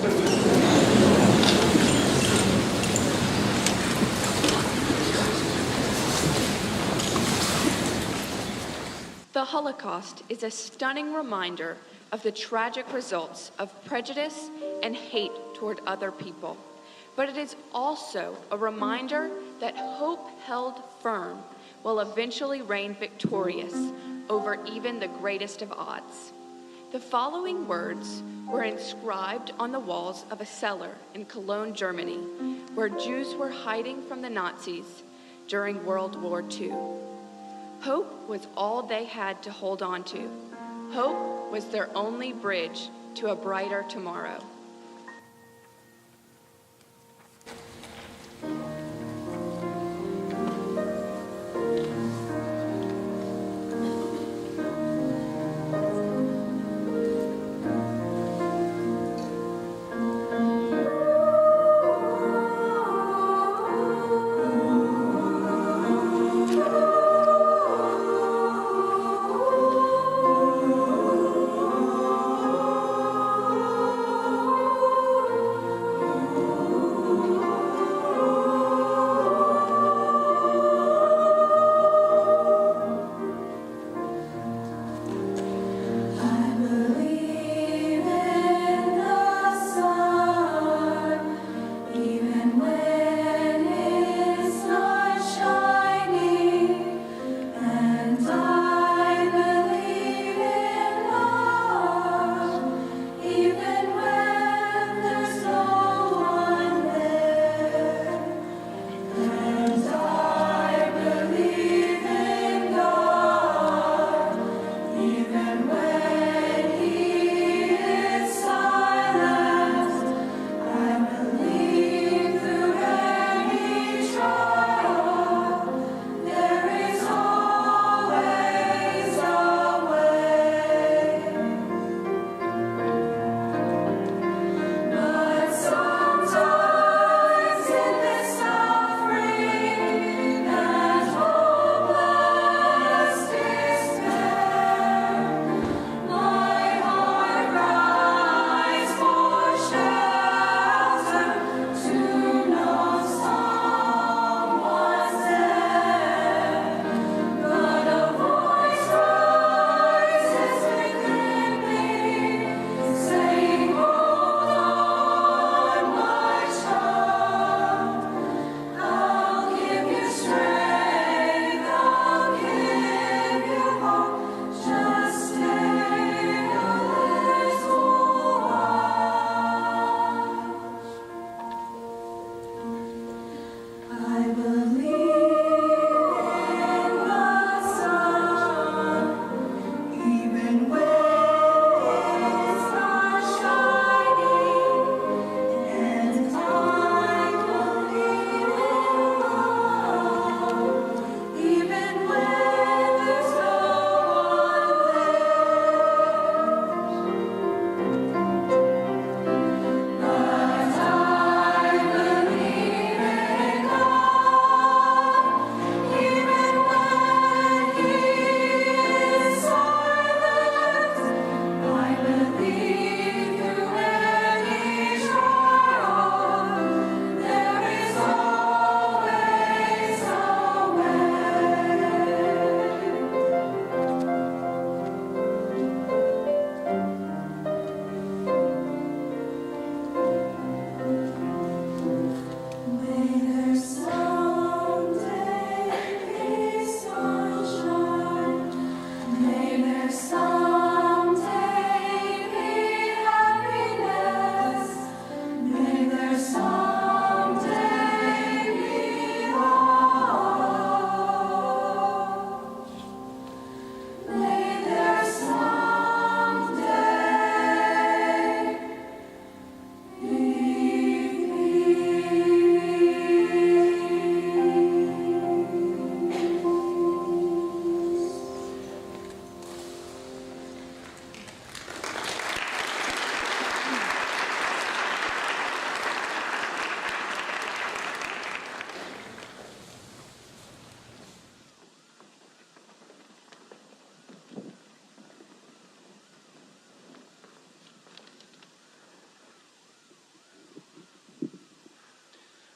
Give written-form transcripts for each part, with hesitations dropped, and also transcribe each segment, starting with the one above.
The Holocaust is a stunning reminder of the tragic results of prejudice and hate toward other people. But it is also a reminder that hope held firm will eventually reign victorious over even the greatest of odds. The following words were inscribed on the walls of a cellar in Cologne, Germany, where Jews were hiding from the Nazis during World War II. Hope was all they had to hold on to. Hope was their only bridge to a brighter tomorrow.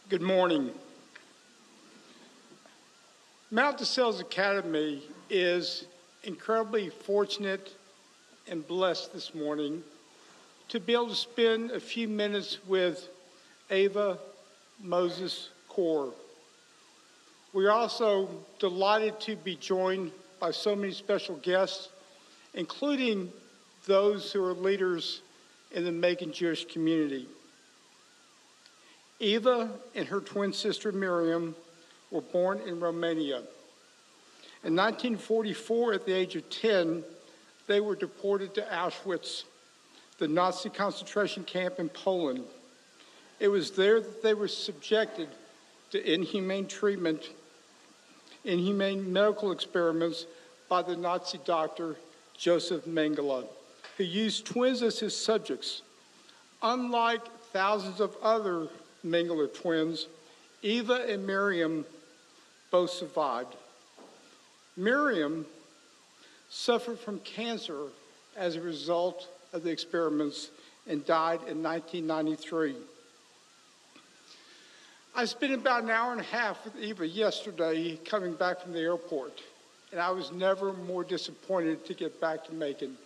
Good morning. Mount DeSales Academy is incredibly fortunate and blessed this morning to be able to spend a few minutes with Eva Moses Kor. We're also delighted to be joined by so many special guests, including those who are leaders in the Macon Jewish community. Eva and her twin sister Miriam were born in Romania. In 1944, at the age of 10, they were deported to Auschwitz, the Nazi concentration camp in Poland. It was there that they were subjected to inhumane treatment, inhumane medical experiments by the Nazi doctor Joseph Mengele, who used twins as his subjects. Unlike thousands of other Mengeles twins, Eva and Miriam both survived. Miriam suffered from cancer as a result of the experiments and died in 1993. I spent about an hour and a half with Eva yesterday coming back from the airport, and I was never more disappointed to get back to Macon.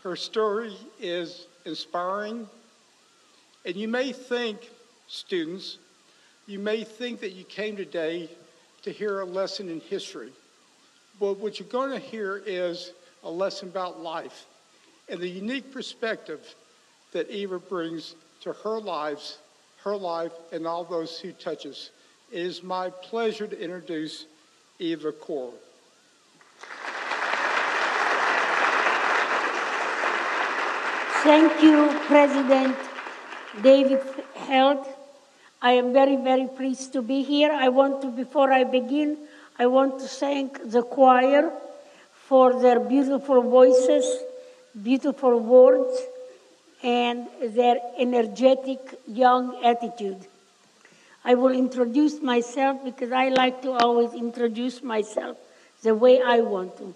Her story is inspiring, and you may think, students, you may think that you came today to hear a lesson in history. But what you're going to hear is a lesson about life and the unique perspective that Eva brings to her life, and all those who touch us. It is my pleasure to introduce Eva Kor. Thank you, President David Held. I am very, very pleased to be here. Before I begin, I want to thank the choir for their beautiful voices, beautiful words, and their energetic young attitude. I will introduce myself because I like to always introduce myself the way I want to.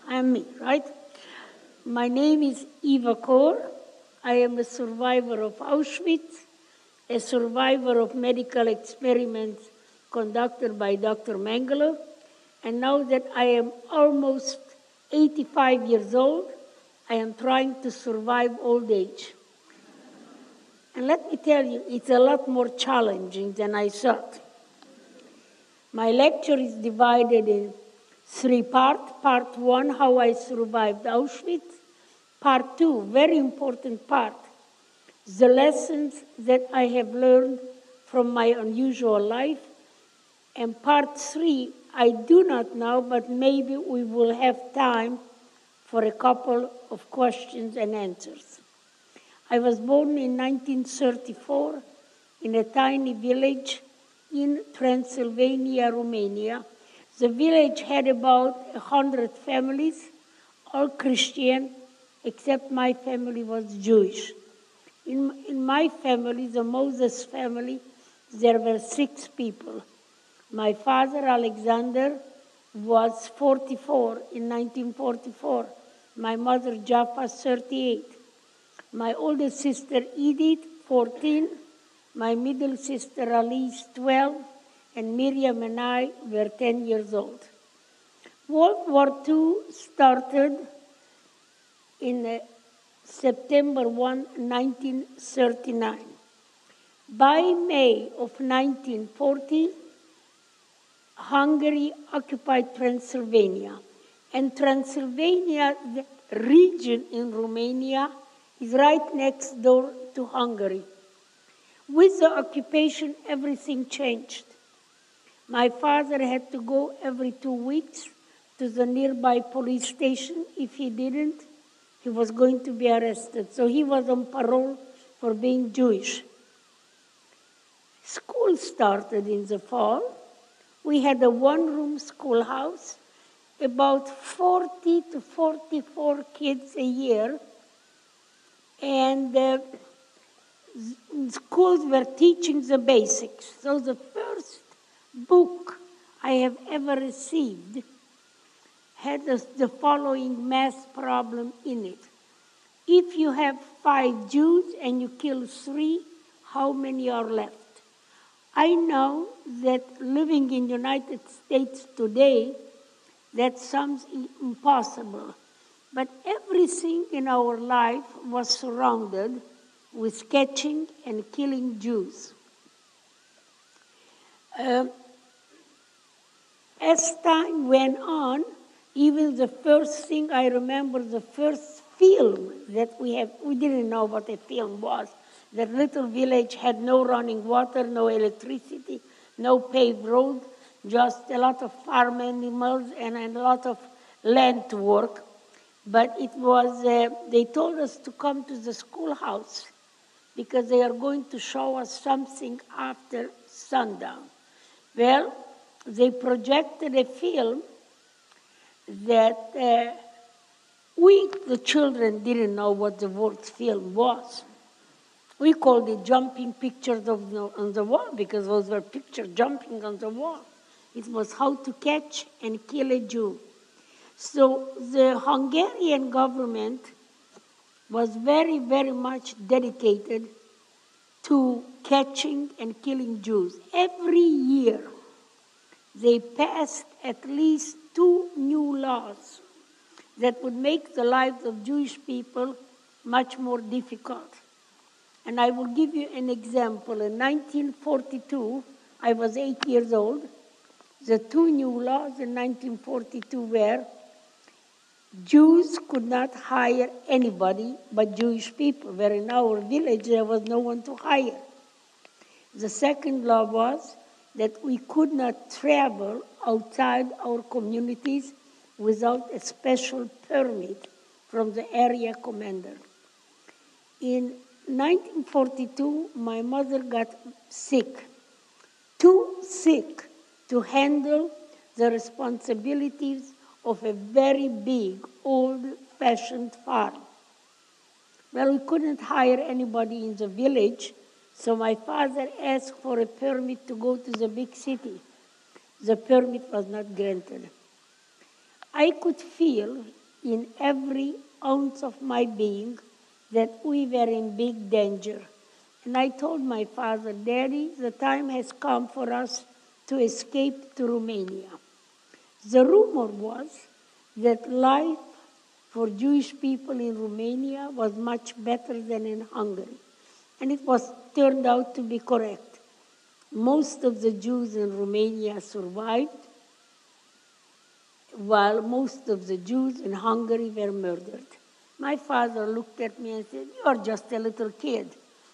I'm me, right? My name is Eva Kor. I am a survivor of Auschwitz, a survivor of medical experiments conducted by Dr. Mengeles, and now that I am almost 85 years old, I am trying to survive old age. And let me tell you, it's a lot more challenging than I thought. My lecture is divided in 3 parts. Part 1, how I survived Auschwitz. Part 2, very important part, the lessons that I have learned from my unusual life. And part 3, I do not know, but maybe we will have time for a couple of questions and answers. I was born in 1934 in a tiny village in Transylvania, Romania. The village had about 100 families, all Christian, except my family was Jewish. In my family, the Moses family, there were 6 people. My father, Alexander, was 44 in 1944. My mother, Jaffa, 38. My older sister, Edith, 14. My middle sister, Alice, 12. And Miriam and I were 10 years old. World War II started in September 1, 1939. By May of 1940, Hungary occupied Transylvania. And Transylvania, the region in Romania, is right next door to Hungary. With the occupation, everything changed. My father had to go every 2 weeks to the nearby police station. If he didn't, he was going to be arrested. So he was on parole for being Jewish. School started in the fall. We had a 1-room schoolhouse, about 40 to 44 kids a year. And schools were teaching the basics. So the first book I have ever received had the following math problem in it. If you have 5 Jews and you kill 3, how many are left. I know that living in the United States today, that sounds impossible. But everything in our life was surrounded with catching and killing Jews. As time went on, even the first thing I remember, the first film that we didn't know what a film was. That little village had no running water, no electricity, no paved road, just a lot of farm animals and a lot of land to work. But it was, they told us to come to the schoolhouse because they are going to show us something after sundown. Well, they projected a film that we, the children, didn't know what the word film was. We called it jumping pictures on the wall because those were pictures jumping on the wall. It was how to catch and kill a Jew. So the Hungarian government was very, very much dedicated to catching and killing Jews. Every year, they passed at least 2 new laws that would make the lives of Jewish people much more difficult. And I will give you an example. In 1942, I was 8 years old. The 2 new laws in 1942 were Jews could not hire anybody but Jewish people, where in our village there was no one to hire. The second law was that we could not travel outside our communities without a special permit from the area commander. In 1942, my mother got sick, too sick to handle the responsibilities of a very big, old-fashioned farm. Well, we couldn't hire anybody in the village, so my father asked for a permit to go to the big city. The permit was not granted. I could feel in every ounce of my being that we were in big danger. And I told my father, Daddy, the time has come for us to escape to Romania. The rumor was that life for Jewish people in Romania was much better than in Hungary. And it was turned out to be correct. Most of the Jews in Romania survived, while most of the Jews in Hungary were murdered. My father looked at me and said, "You are just a little kid.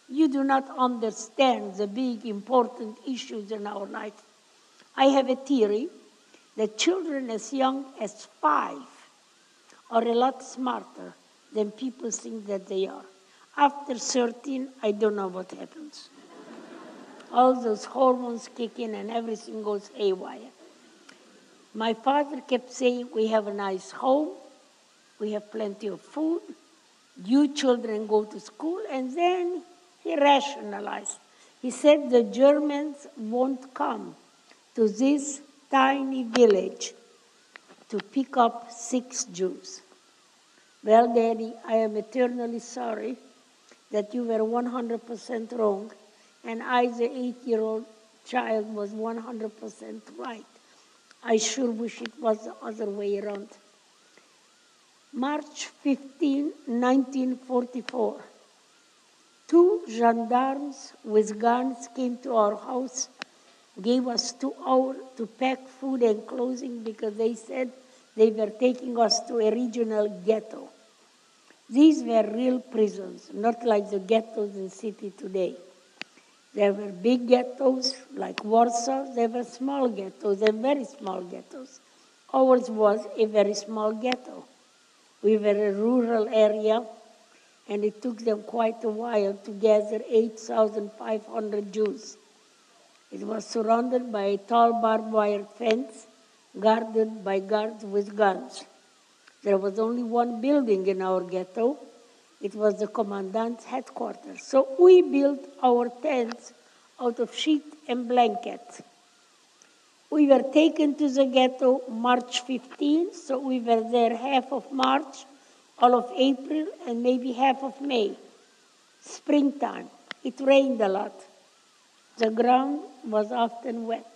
You do not understand the big, important issues in our life." I have a theory that children as young as 5 are a lot smarter than people think that they are. After 13, I don't know what happens. All those hormones kick in and everything goes haywire. My father kept saying, we have a nice home, we have plenty of food, you children go to school, and then he rationalized. He said the Germans won't come to this tiny village to pick up 6 Jews. Well, Daddy, I am eternally sorry that you were 100% wrong, and I, the 8-year-old child, was 100% right. I sure wish it was the other way around. March 15, 1944. 2 gendarmes with guns came to our house, gave us 2 hours to pack food and clothing because they said they were taking us to a regional ghetto. These were real prisons, not like the ghettos in city today. There were big ghettos like Warsaw. There were small ghettos and very small ghettos. Ours was a very small ghetto. We were a rural area, and it took them quite a while to gather 8,500 Jews. It was surrounded by a tall barbed wire fence, guarded by guards with guns. There was only one building in our ghetto. It was the commandant's headquarters. So we built our tents out of sheet and blankets. We were taken to the ghetto March 15, so we were there half of March, all of April, and maybe half of May, springtime. It rained a lot. The ground was often wet.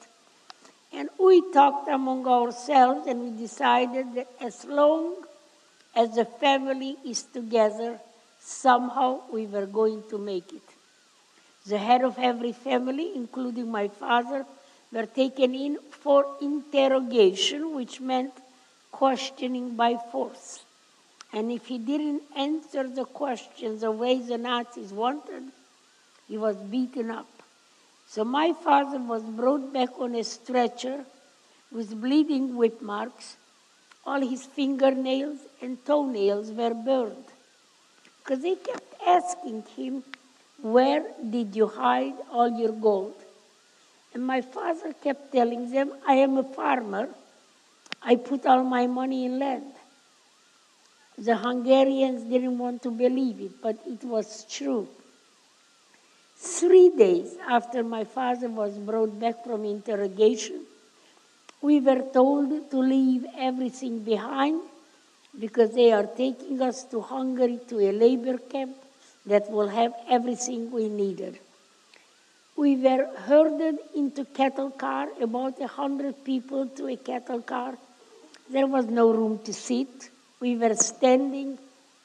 And we talked among ourselves and we decided that as long as the family is together, somehow we were going to make it. The head of every family, including my father, were taken in for interrogation, which meant questioning by force. And if he didn't answer the questions the way the Nazis wanted, he was beaten up. So my father was brought back on a stretcher with bleeding whip marks. All his fingernails and toenails were burned. Because they kept asking him, where did you hide all your gold? And my father kept telling them, I am a farmer. I put all my money in land. The Hungarians didn't want to believe it, but it was true. 3 days after my father was brought back from interrogation, we were told to leave everything behind because they are taking us to Hungary to a labor camp that will have everything we needed. We were herded into cattle car, about 100 people to a cattle car. There was no room to sit. We were standing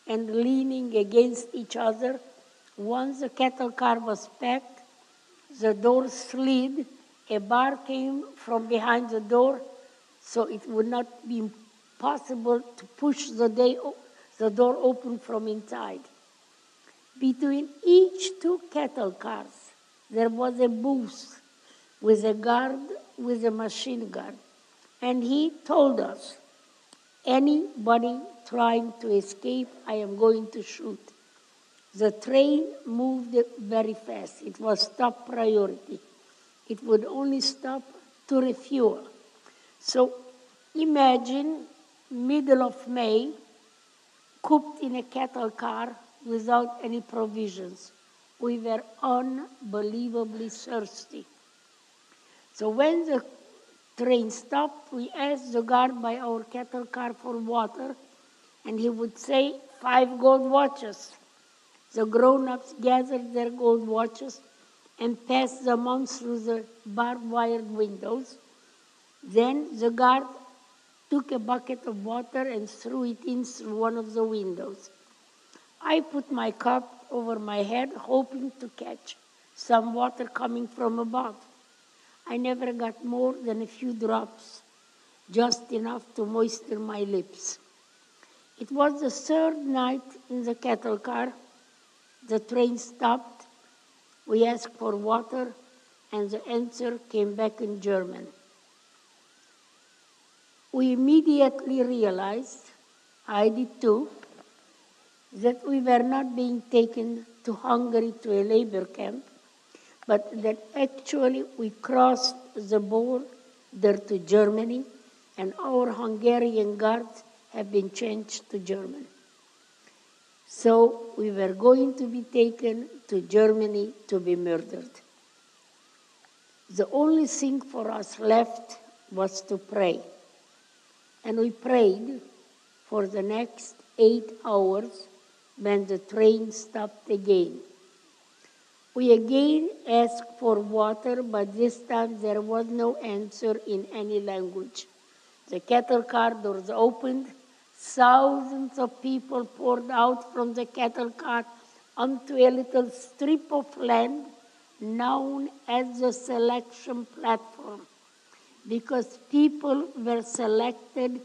and leaning against each other. Once the cattle car was packed, the door slid. A bar came from behind the door, so it would not be possible to push the door open from inside. Between each two cattle cars, there was a booth with a guard with a machine gun. And he told us, anybody trying to escape, I am going to shoot. The train moved very fast. It was top priority. It would only stop to refuel. So imagine middle of May, cooped in a cattle car without any provisions. We were unbelievably thirsty. So when the train stopped, we asked the guard by our cattle car for water, and he would say, 5 gold watches. The grown-ups gathered their gold watches and passed them on through the barbed wired windows. Then the guard took a bucket of water and threw it in through one of the windows. I put my cup over my head, hoping to catch some water coming from above. I never got more than a few drops, just enough to moisten my lips. It was the 3rd night in the cattle car. The train stopped. We asked for water, and the answer came back in German. We immediately realized, I did too, that we were not being taken to Hungary to a labor camp, but that actually we crossed the border to Germany, and our Hungarian guards have been changed to German. So we were going to be taken to Germany to be murdered. The only thing for us left was to pray. And we prayed for the next 8 hours when the train stopped again. We again asked for water, but this time there was no answer in any language. The cattle car doors opened. Thousands of people poured out from the cattle car onto a little strip of land known as the selection platform, because people were selected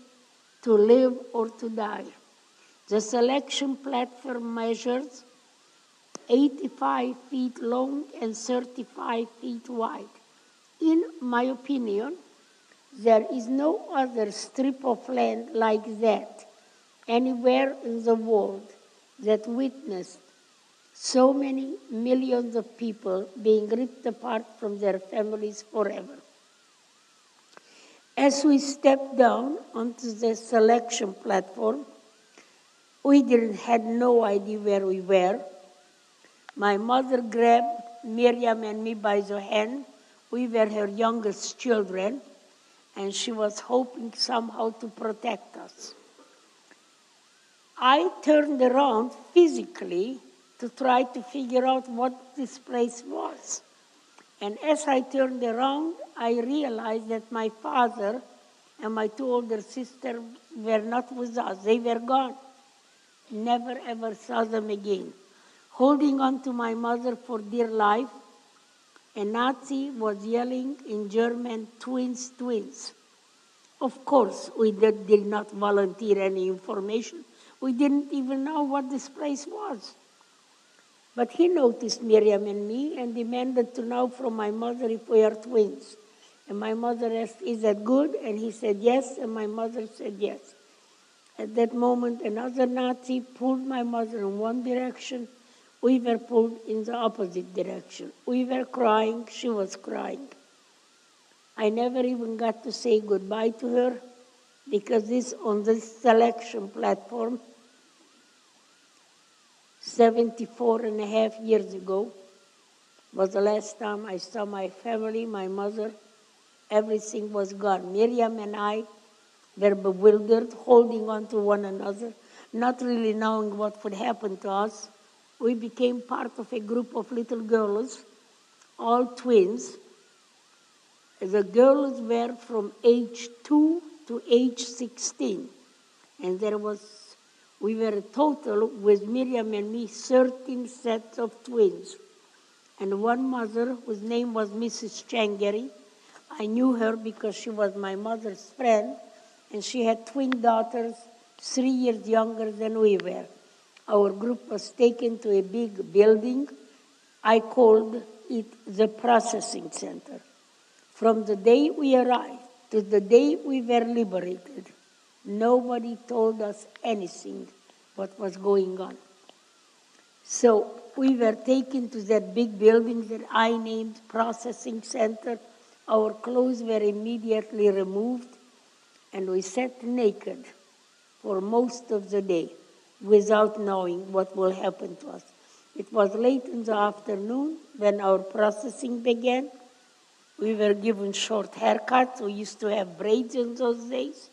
to live or to die. The selection platform measures 85 feet long and 35 feet wide. In my opinion, there is no other strip of land like that anywhere in the world that witnessed so many millions of people being ripped apart from their families forever. As we stepped down onto the selection platform, we had no idea where we were. My mother grabbed Miriam and me by the hand. We were her youngest children, and she was hoping somehow to protect us. I turned around physically to try to figure out what this place was. And as I turned around, I realized that my father and my two older sisters were not with us. They were gone. Never ever saw them again. Holding on to my mother for dear life, a Nazi was yelling in German, twins, twins. Of course, we did not volunteer any information. We didn't even know what this place was. But he noticed Miriam and me and demanded to know from my mother if we are twins. And my mother asked, is that good? And he said yes, and my mother said yes. At that moment, another Nazi pulled my mother in one direction. We were pulled in the opposite direction. We were crying, she was crying. I never even got to say goodbye to her because on this selection platform, 74 and a half years ago, was the last time I saw my family, my mother. Everything was gone. Miriam and I were bewildered, holding on to one another, not really knowing what would happen to us. We became part of a group of little girls, all twins. The girls were from age 2 to age 16. And we were a total, with Miriam and me, 13 sets of twins. And one mother, whose name was Mrs. Changeri, I knew her because she was my mother's friend, and she had twin daughters 3 years younger than we were. Our group was taken to a big building. I called it the processing center. From the day we arrived to the day we were liberated, nobody told us anything what was going on. So we were taken to that big building that I named Processing Center. Our clothes were immediately removed, and we sat naked for most of the day without knowing what will happen to us. It was late in the afternoon when our processing began. We were given short haircuts. We used to have braids in those days.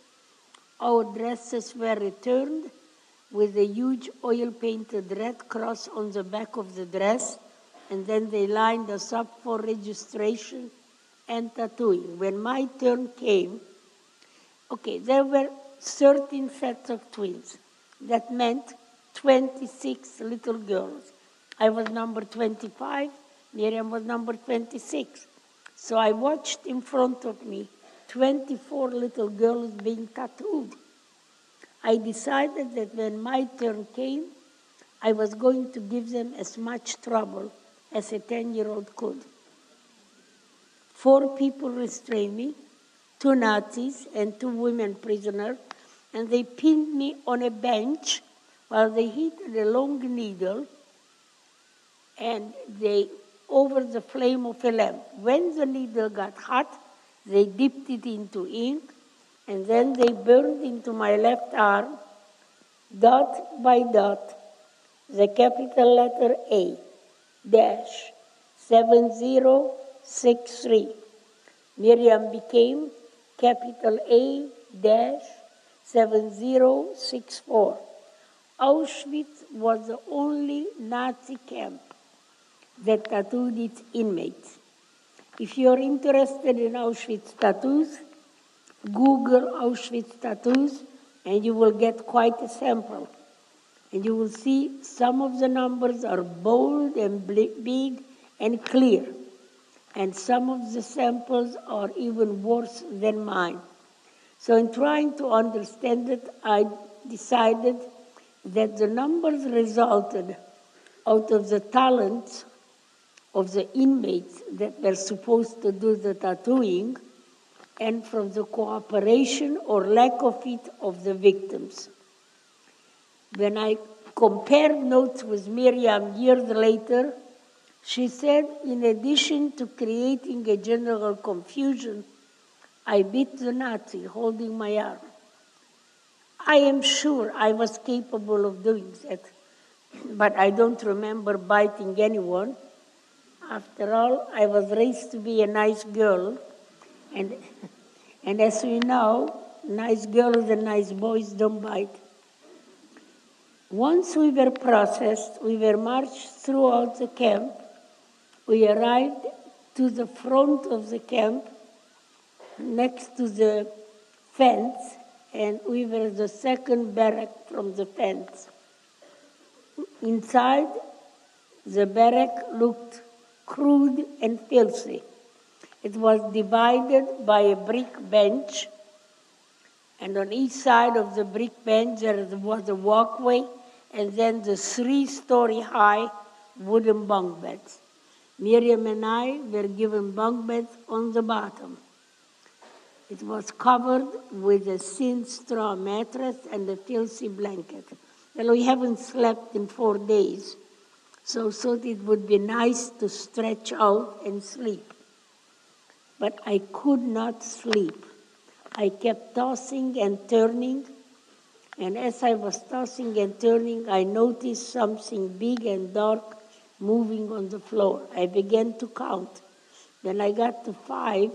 Our dresses were returned with a huge oil-painted red cross on the back of the dress, and then they lined us up for registration and tattooing. When my turn came, there were 13 sets of twins. That meant 26 little girls. I was number 25, Miriam was number 26. So I watched in front of me 24 little girls being tattooed. I decided that when my turn came, I was going to give them as much trouble as a 10-year-old could. 4 people restrained me, 2 Nazis and 2 women prisoners, and they pinned me on a bench while they heated a long needle and over the flame of a lamp. When the needle got hot, they dipped it into ink, and then they burned into my left arm, dot by dot, the capital letter A, dash, 7063. Miriam became capital A, dash, 7064. Auschwitz was the only Nazi camp that tattooed its inmates. If you're interested in Auschwitz tattoos, Google Auschwitz tattoos, and you will get quite a sample. And you will see some of the numbers are bold and big and clear. And some of the samples are even worse than mine. So in trying to understand it, I decided that the numbers resulted out of the talents of the inmates that were supposed to do the tattooing and from the cooperation or lack of it of the victims. When I compared notes with Miriam years later, she said, in addition to creating a general confusion, I beat the Nazi holding my arm. I am sure I was capable of doing that, but I don't remember biting anyone. After all, I was raised to be a nice girl, and as we know, nice girls and nice boys don't bite. Once we were processed, we were marched throughout the camp. We arrived to the front of the camp, next to the fence, and we were the second barrack from the fence. Inside, the barrack looked crude and filthy. It was divided by a brick bench, and on each side of the brick bench there was a walkway, and then the 3-story high wooden bunk beds. Miriam and I were given bunk beds on the bottom. It was covered with a thin straw mattress and a filthy blanket. Well, we haven't slept in 4 days, so thought it would be nice to stretch out and sleep. But I could not sleep. I kept tossing and turning, and as I was tossing and turning, I noticed something big and dark moving on the floor. I began to count. When I got to 5,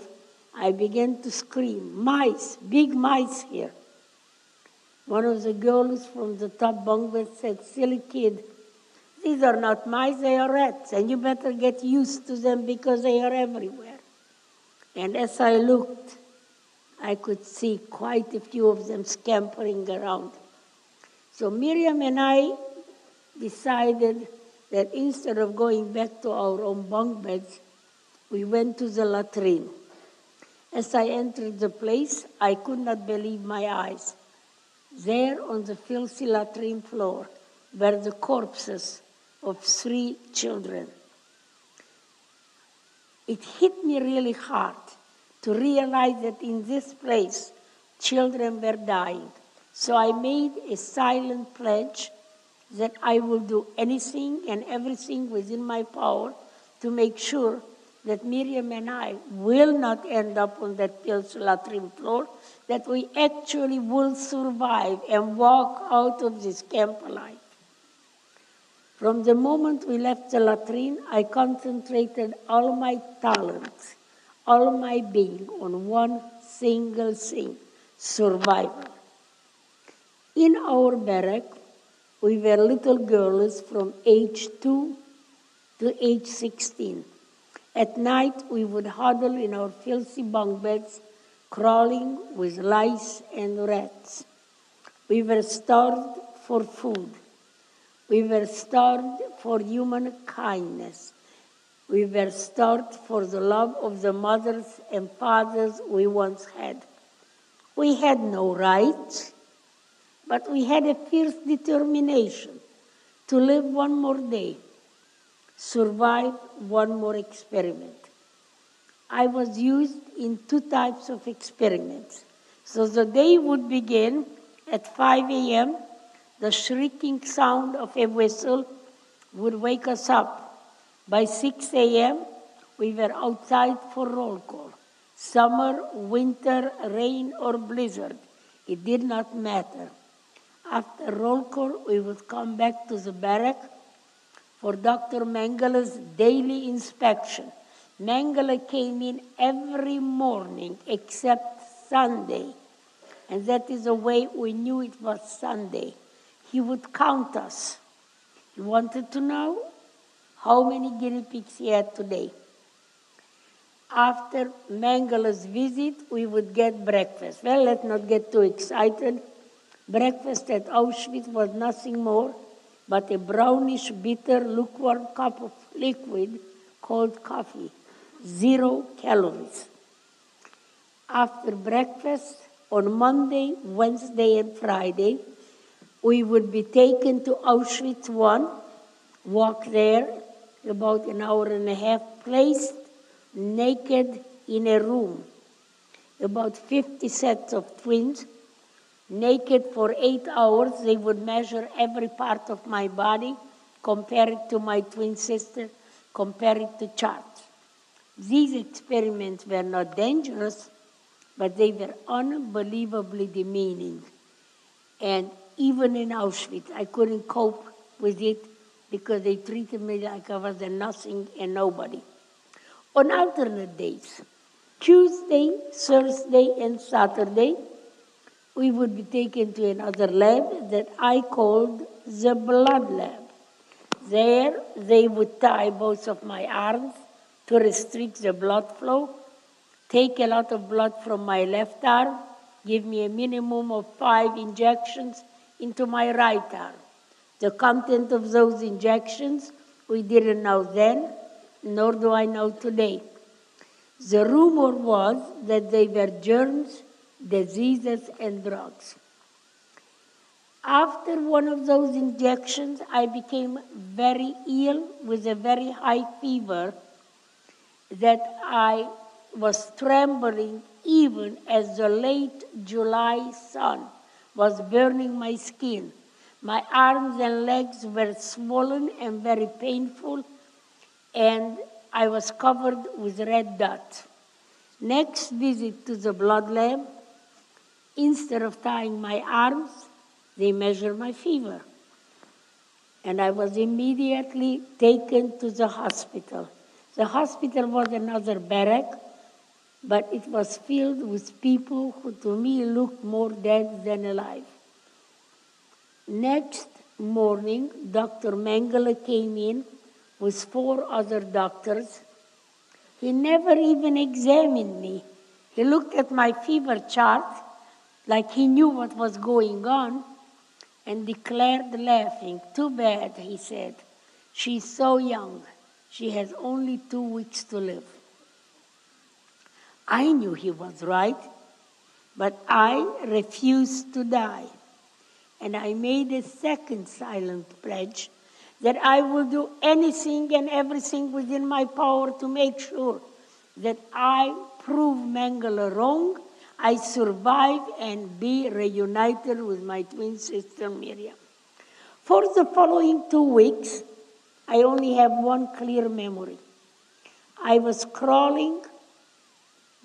I began to scream, "Mice, big mice here." One of the girls from the top bunk bed said, "Silly kid, these are not mice, they are rats, and you better get used to them because they are everywhere." And as I looked, I could see quite a few of them scampering around. So Miriam and I decided that instead of going back to our own bunk beds, we went to the latrine. As I entered the place, I could not believe my eyes. There on the filthy latrine floor were the corpses of 3 children. It hit me really hard to realize that in this place, children were dying. So I made a silent pledge that I will do anything and everything within my power to make sure that Miriam and I will not end up on that filthy latrine floor, that we actually will survive and walk out of this camp alive. From the moment we left the latrine, I concentrated all my talents, all my being on one single thing: survival. In our barrack, we were little girls from age 2 to age 16. At night, we would huddle in our filthy bunk beds, crawling with lice and rats. We were starved for food. We were starved for human kindness. We were starved for the love of the mothers and fathers we once had. We had no rights, but we had a fierce determination to live one more day, survive one more experiment. I was used in 2 types of experiments. So the day would begin at 5 a.m. The shrieking sound of a whistle would wake us up. By 6 a.m., we were outside for roll call. Summer, winter, rain, or blizzard, it did not matter. After roll call, we would come back to the barrack for Dr. Mengeles' daily inspection. Mengele came in every morning except Sunday, and that is the way we knew it was Sunday. He would count us. He wanted to know how many guinea pigs he had today. After Mengeles' visit, we would get breakfast. Well, let's not get too excited. Breakfast at Auschwitz was nothing more but a brownish, bitter, lukewarm cup of liquid called coffee. 0 calories. After breakfast, on Monday, Wednesday, and Friday, we would be taken to Auschwitz I, walk there about an hour and a half, placed naked in a room. About 50 sets of twins, naked for 8 hours. They would measure every part of my body, compare it to my twin sister, compare it to charts. These experiments were not dangerous, but they were unbelievably demeaning. And even in Auschwitz, I couldn't cope with it because they treated me like I was a nothing and nobody. On alternate days, Tuesday, Thursday, and Saturday, we would be taken to another lab that I called the blood lab. There, they would tie both of my arms to restrict the blood flow, take a lot of blood from my left arm, give me a minimum of 5 injections into my right arm. The content of those injections, we didn't know then, nor do I know today. The rumor was that they were germs, diseases, and drugs. After one of those injections, I became very ill with a very high fever that I was trembling even as the late July sun was burning my skin. My arms and legs were swollen and very painful, and I was covered with red dots. Next visit to the blood lab, instead of tying my arms, they measured my fever. And I was immediately taken to the hospital. The hospital was another barrack, but it was filled with people who to me looked more dead than alive. Next morning, Dr. Mengeles came in with 4 other doctors. He never even examined me. He looked at my fever chart like he knew what was going on and declared laughing, "Too bad," he said. "She's so young. She has only 2 weeks to live." I knew he was right, but I refused to die. And I made a second silent pledge that I will do anything and everything within my power to make sure that I prove Mengeles wrong, I survive and be reunited with my twin sister Miriam. For the following 2 weeks, I only have one clear memory. I was crawling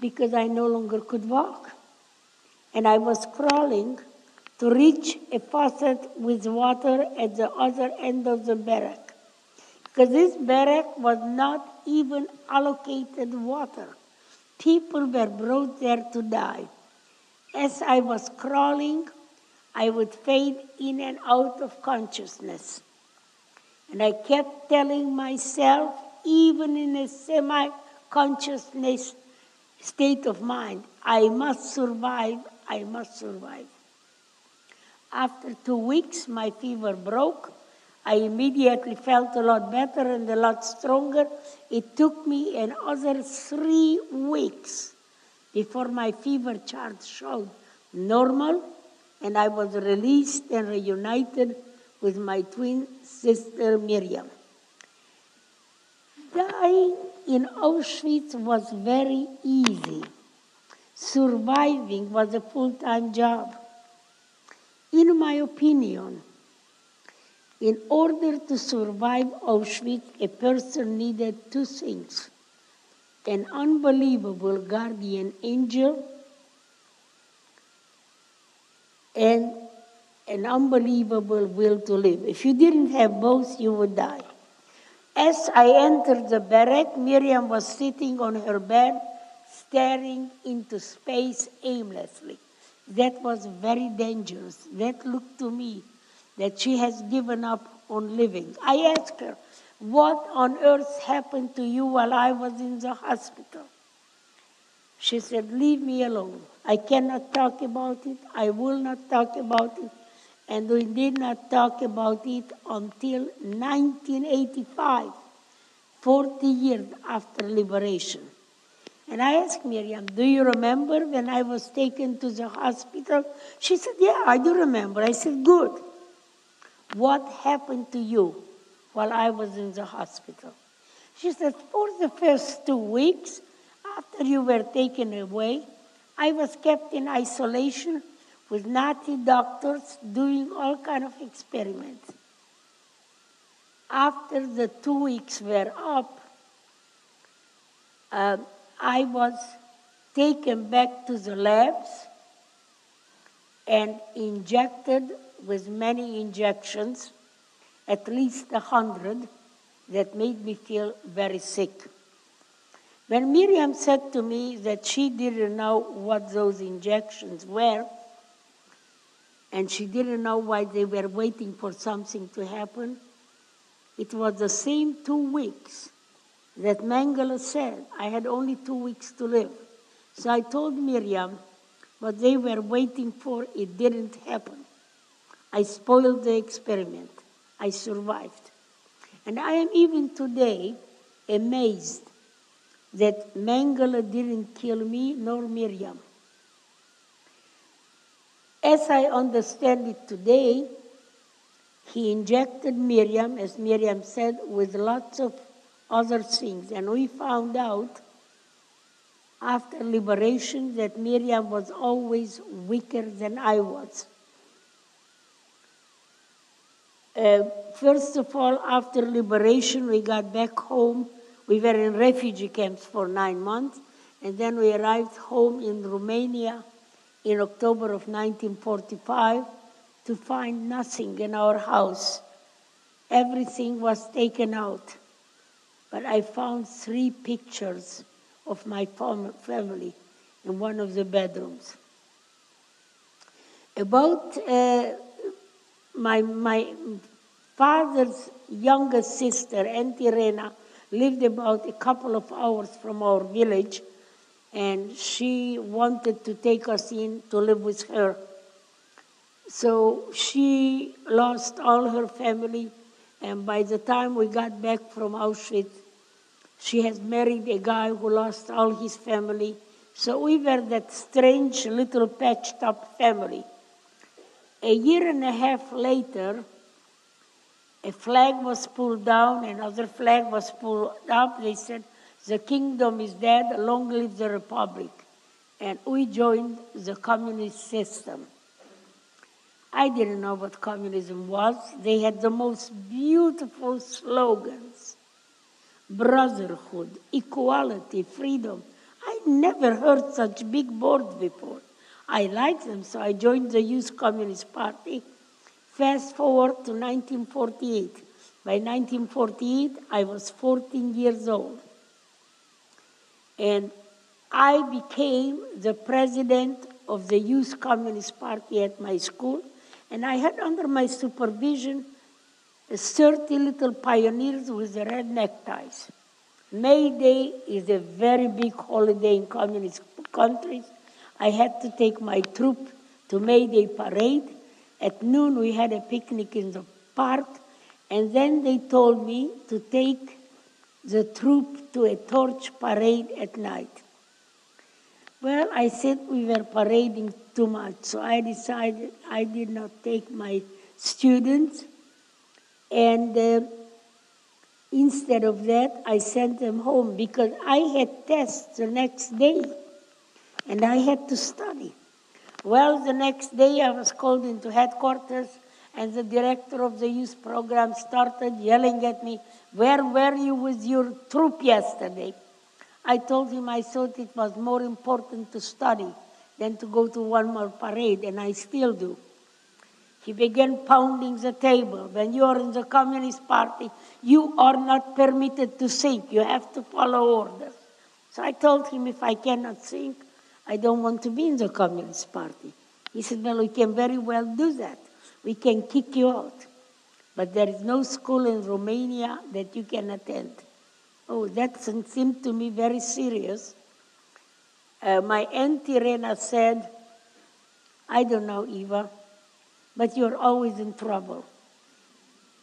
because I no longer could walk. And I was crawling to reach a faucet with water at the other end of the barrack. Because this barrack was not even allocated water. People were brought there to die. As I was crawling, I would fade in and out of consciousness. And I kept telling myself, even in a semi-consciousness state of mind, I must survive, I must survive. After 2 weeks, my fever broke. I immediately felt a lot better and a lot stronger. It took me another 3 weeks before my fever chart showed normal, and I was released and reunited with my twin sister Miriam. Dying in Auschwitz was very easy. Surviving was a full-time job. In my opinion, in order to survive Auschwitz, a person needed 2 things: an unbelievable guardian angel and an unbelievable will to live. If you didn't have both, you would die. As I entered the barrack, Miriam was sitting on her bed, staring into space aimlessly. That was very dangerous. That looked to me that she has given up on living. I asked her, "What on earth happened to you while I was in the hospital?" She said, "Leave me alone. I cannot talk about it. I will not talk about it." And we did not talk about it until 1985, 40 years after liberation. And I asked Miriam, "Do you remember when I was taken to the hospital?" She said, "Yeah, I do remember." I said, "Good. What happened to you while I was in the hospital?" She said, "For the first 2 weeks, after you were taken away, I was kept in isolation with Nazi doctors doing all kinds of experiments. After the 2 weeks were up, I was taken back to the labs and injected with many injections, at least 100, that made me feel very sick. When Miriam said to me that she didn't know what those injections were, and she didn't know why they were waiting for something to happen. It was the same 2 weeks that Mengeles said, I had only 2 weeks to live. So I told Miriam, what they were waiting for, it didn't happen. I spoiled the experiment. I survived. And I am even today amazed that Mengeles didn't kill me nor Miriam. As I understand it today, he injected Miriam, as Miriam said, with lots of other things. And we found out after liberation that Miriam was always weaker than I was. First of all, after liberation, we got back home. We were in refugee camps for 9 months, and then we arrived home in Romania in October of 1945 to find nothing in our house. Everything was taken out. But I found 3 pictures of my family in one of the bedrooms. About my father's youngest sister, Auntie Rena, lived about a couple of hours from our village, and she wanted to take us in to live with her. So she lost all her family, and by the time we got back from Auschwitz, she has married a guy who lost all his family. So we were that strange little patched up family. A year and a half later, a flag was pulled down, another flag was pulled up. They said, the kingdom is dead, long live the republic. And we joined the communist system. I didn't know what communism was. They had the most beautiful slogans. Brotherhood, equality, freedom. I never heard such big words before. I liked them, so I joined the Youth Communist Party. Fast forward to 1948. By 1948, I was 14 years old. And I became the president of the Youth Communist Party at my school. And I had under my supervision 30 little pioneers with the red neckties. May Day is a very big holiday in communist countries. I had to take my troop to May Day parade. At noon, we had a picnic in the park, and then they told me to take the troop to a torch parade at night. Well, I said we were parading too much, so I decided I did not take my students, and instead of that, I sent them home because I had tests the next day, and I had to study. Well, the next day I was called into headquarters, and the director of the youth program started yelling at me, "Where were you with your troop yesterday?" I told him I thought it was more important to study than to go to one more parade, and I still do. He began pounding the table. When you are in the Communist Party, you are not permitted to think. You have to follow orders. So I told him if I cannot think, I don't want to be in the Communist Party. He said, well, we can very well do that. We can kick you out. But there is no school in Romania that you can attend. Oh, that seemed to me very serious. My Auntie Rena said, I don't know, Eva, but you're always in trouble.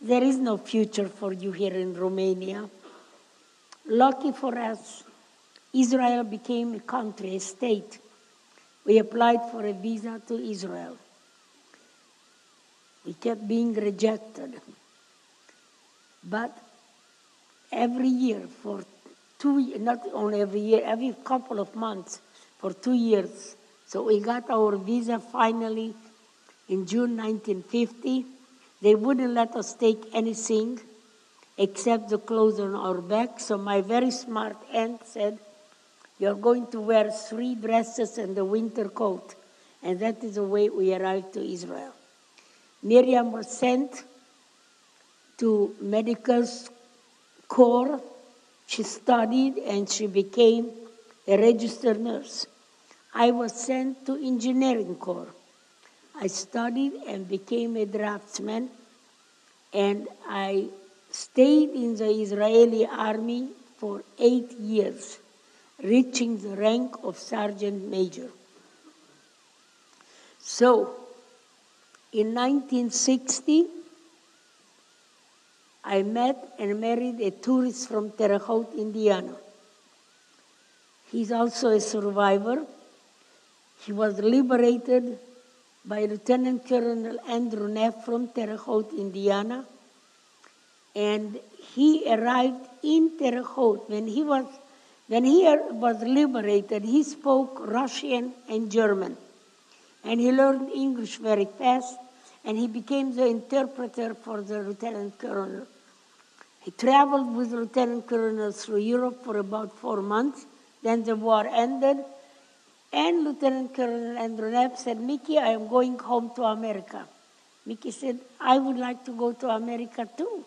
There is no future for you here in Romania. Lucky for us, Israel became a country, a state. We applied for a visa to Israel. We kept being rejected. But every year for 2 years, not only every year, every couple of months for 2 years. So we got our visa finally in June 1950. They wouldn't let us take anything except the clothes on our back. So my very smart aunt said, you're going to wear 3 dresses and a winter coat. And that is the way we arrived to Israel. Miriam was sent to medical corps. She studied and she became a registered nurse. I was sent to engineering corps. I studied and became a draftsman, and I stayed in the Israeli army for 8 years, reaching the rank of sergeant major. So, in 1960, I met and married a tourist from Terre Haute, Indiana. He's also a survivor. He was liberated by Lieutenant Colonel Andrew Neff from Terre Haute, Indiana. And he arrived in Terre Haute. When he was liberated, he spoke Russian and German. And he learned English very fast, and he became the interpreter for the Lieutenant Colonel. He traveled with Lieutenant Colonel through Europe for about 4 months. Then the war ended, and Lieutenant Colonel Andrew Neff said, "Mickey, I am going home to America." Mickey said, "I would like to go to America too.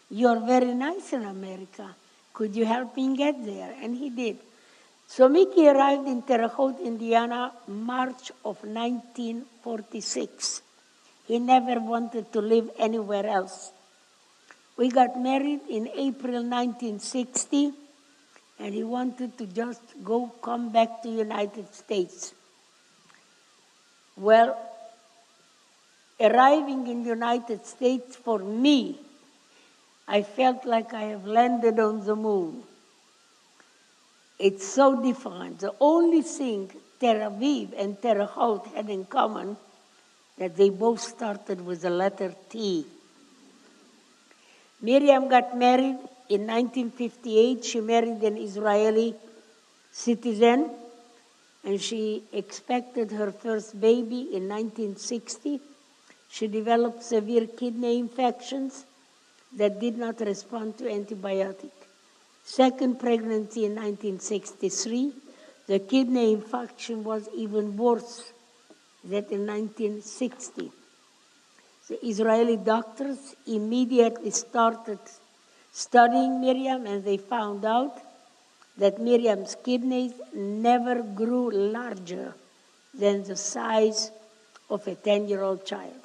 You're very nice in America. Could you help me get there?" And he did. So Mickey arrived in Terre Haute, Indiana, March of 1946. He never wanted to live anywhere else. We got married in April 1960, and he wanted to just come back to the United States. Well, arriving in the United States, for me, I felt like I have landed on the moon. It's so different. The only thing Tel Aviv and Terre Haute had in common that they both started with the letter T. Miriam got married in 1958. She married an Israeli citizen, and she expected her first baby in 1960. She developed severe kidney infections that did not respond to antibiotics. Second pregnancy in 1963, the kidney infection was even worse than in 1960. The Israeli doctors immediately started studying Miriam, and they found out that Miriam's kidneys never grew larger than the size of a 10-year-old child.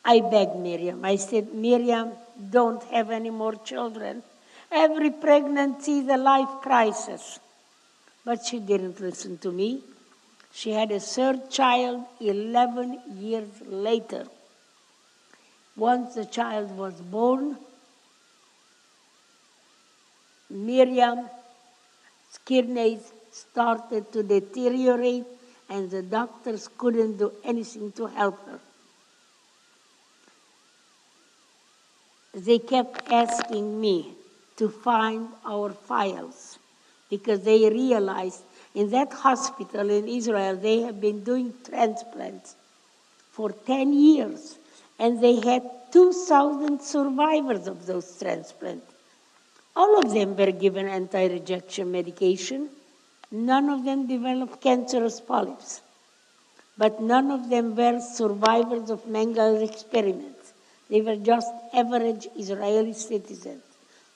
I begged Miriam. I said, "Miriam, don't have any more children. Every pregnancy is a life crisis." But she didn't listen to me. She had a third child 11 years later. Once the child was born, Miriam's kidneys started to deteriorate, and the doctors couldn't do anything to help her. They kept asking me to find our files because they realized in that hospital in Israel they have been doing transplants for 10 years, and they had 2,000 survivors of those transplants. All of them were given anti-rejection medication. None of them developed cancerous polyps, but none of them were survivors of Mengeles experiments. They were just average Israeli citizens.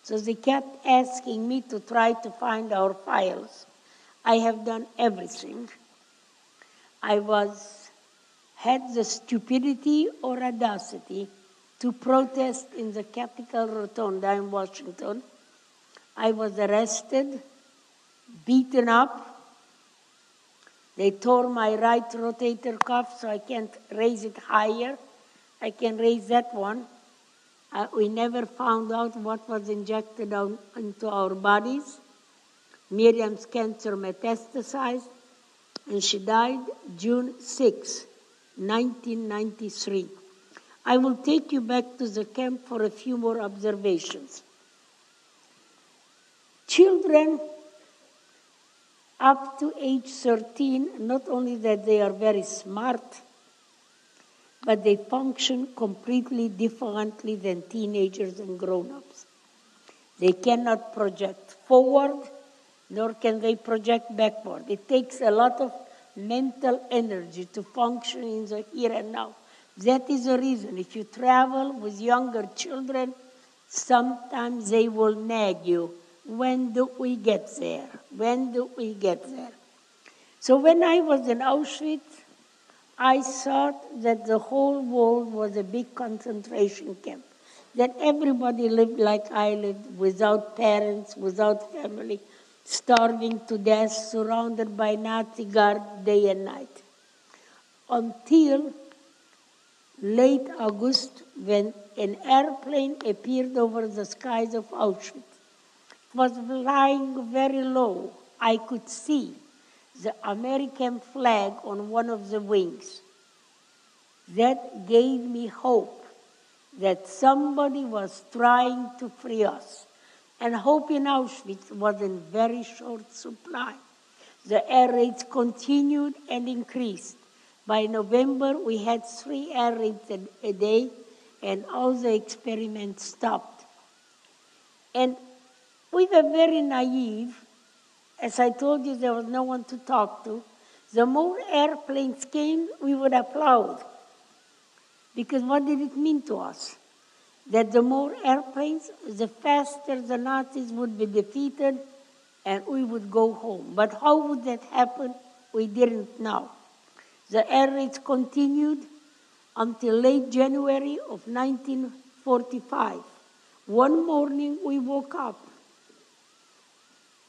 So they kept asking me to try to find our files. I have done everything. I had the stupidity or audacity to protest in the Capitol Rotunda in Washington. I was arrested, beaten up. They tore my right rotator cuff, so I can't raise it higher. I can raise that one. We never found out what was injected into our bodies. Miriam's cancer metastasized, and she died June 6, 1993. I will take you back to the camp for a few more observations. Children up to age 13, not only that they are very smart, but they function completely differently than teenagers and grown-ups. They cannot project forward, nor can they project backward. It takes a lot of mental energy to function in the here and now. That is the reason if you travel with younger children, sometimes they will nag you. When do we get there? When do we get there? So when I was in Auschwitz, I thought that the whole world was a big concentration camp, that everybody lived like I lived, without parents, without family, starving to death, surrounded by Nazi guard day and night. Until late August, when an airplane appeared over the skies of Auschwitz. It was flying very low. I could see the American flag on one of the wings. That gave me hope that somebody was trying to free us. And hope in Auschwitz was in very short supply. The air raids continued and increased. By November, we had 3 air raids a day, and all the experiments stopped. And we were very naive. As I told you, there was no one to talk to. The more airplanes came, we would applaud. Because what did it mean to us? That the more airplanes, the faster the Nazis would be defeated, and we would go home. But how would that happen? We didn't know. The air raids continued until late January of 1945. One morning we woke up.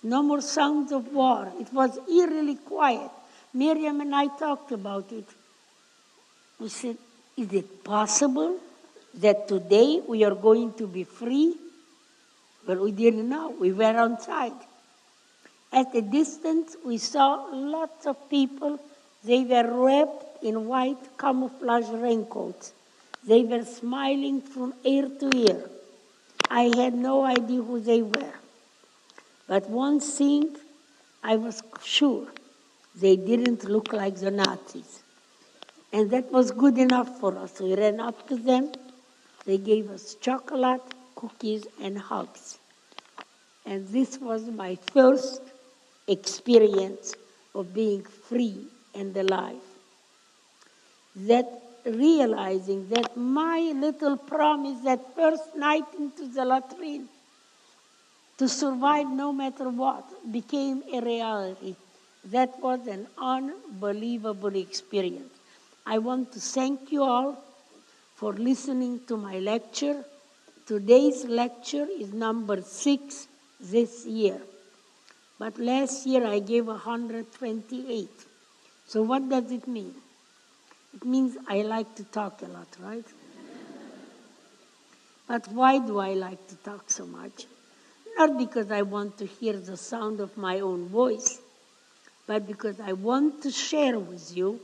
No more sounds of war. It was eerily quiet. Miriam and I talked about it. We said, is it possible that today we are going to be free? But we didn't know. We were outside. At a distance, we saw lots of people. They were wrapped in white camouflage raincoats. They were smiling from ear to ear. I had no idea who they were. But one thing I was sure, they didn't look like the Nazis. And that was good enough for us. We ran up to them. They gave us chocolate, cookies, and hugs. And this was my first experience of being free and alive. That realizing that my little promise, that first night into the latrine, to survive no matter what, became a reality. That was an unbelievable experience. I want to thank you all for listening to my lecture. Today's lecture is number 6 this year. But last year I gave 128. So what does it mean? It means I like to talk a lot, right? But why do I like to talk so much? Not because I want to hear the sound of my own voice, but because I want to share with you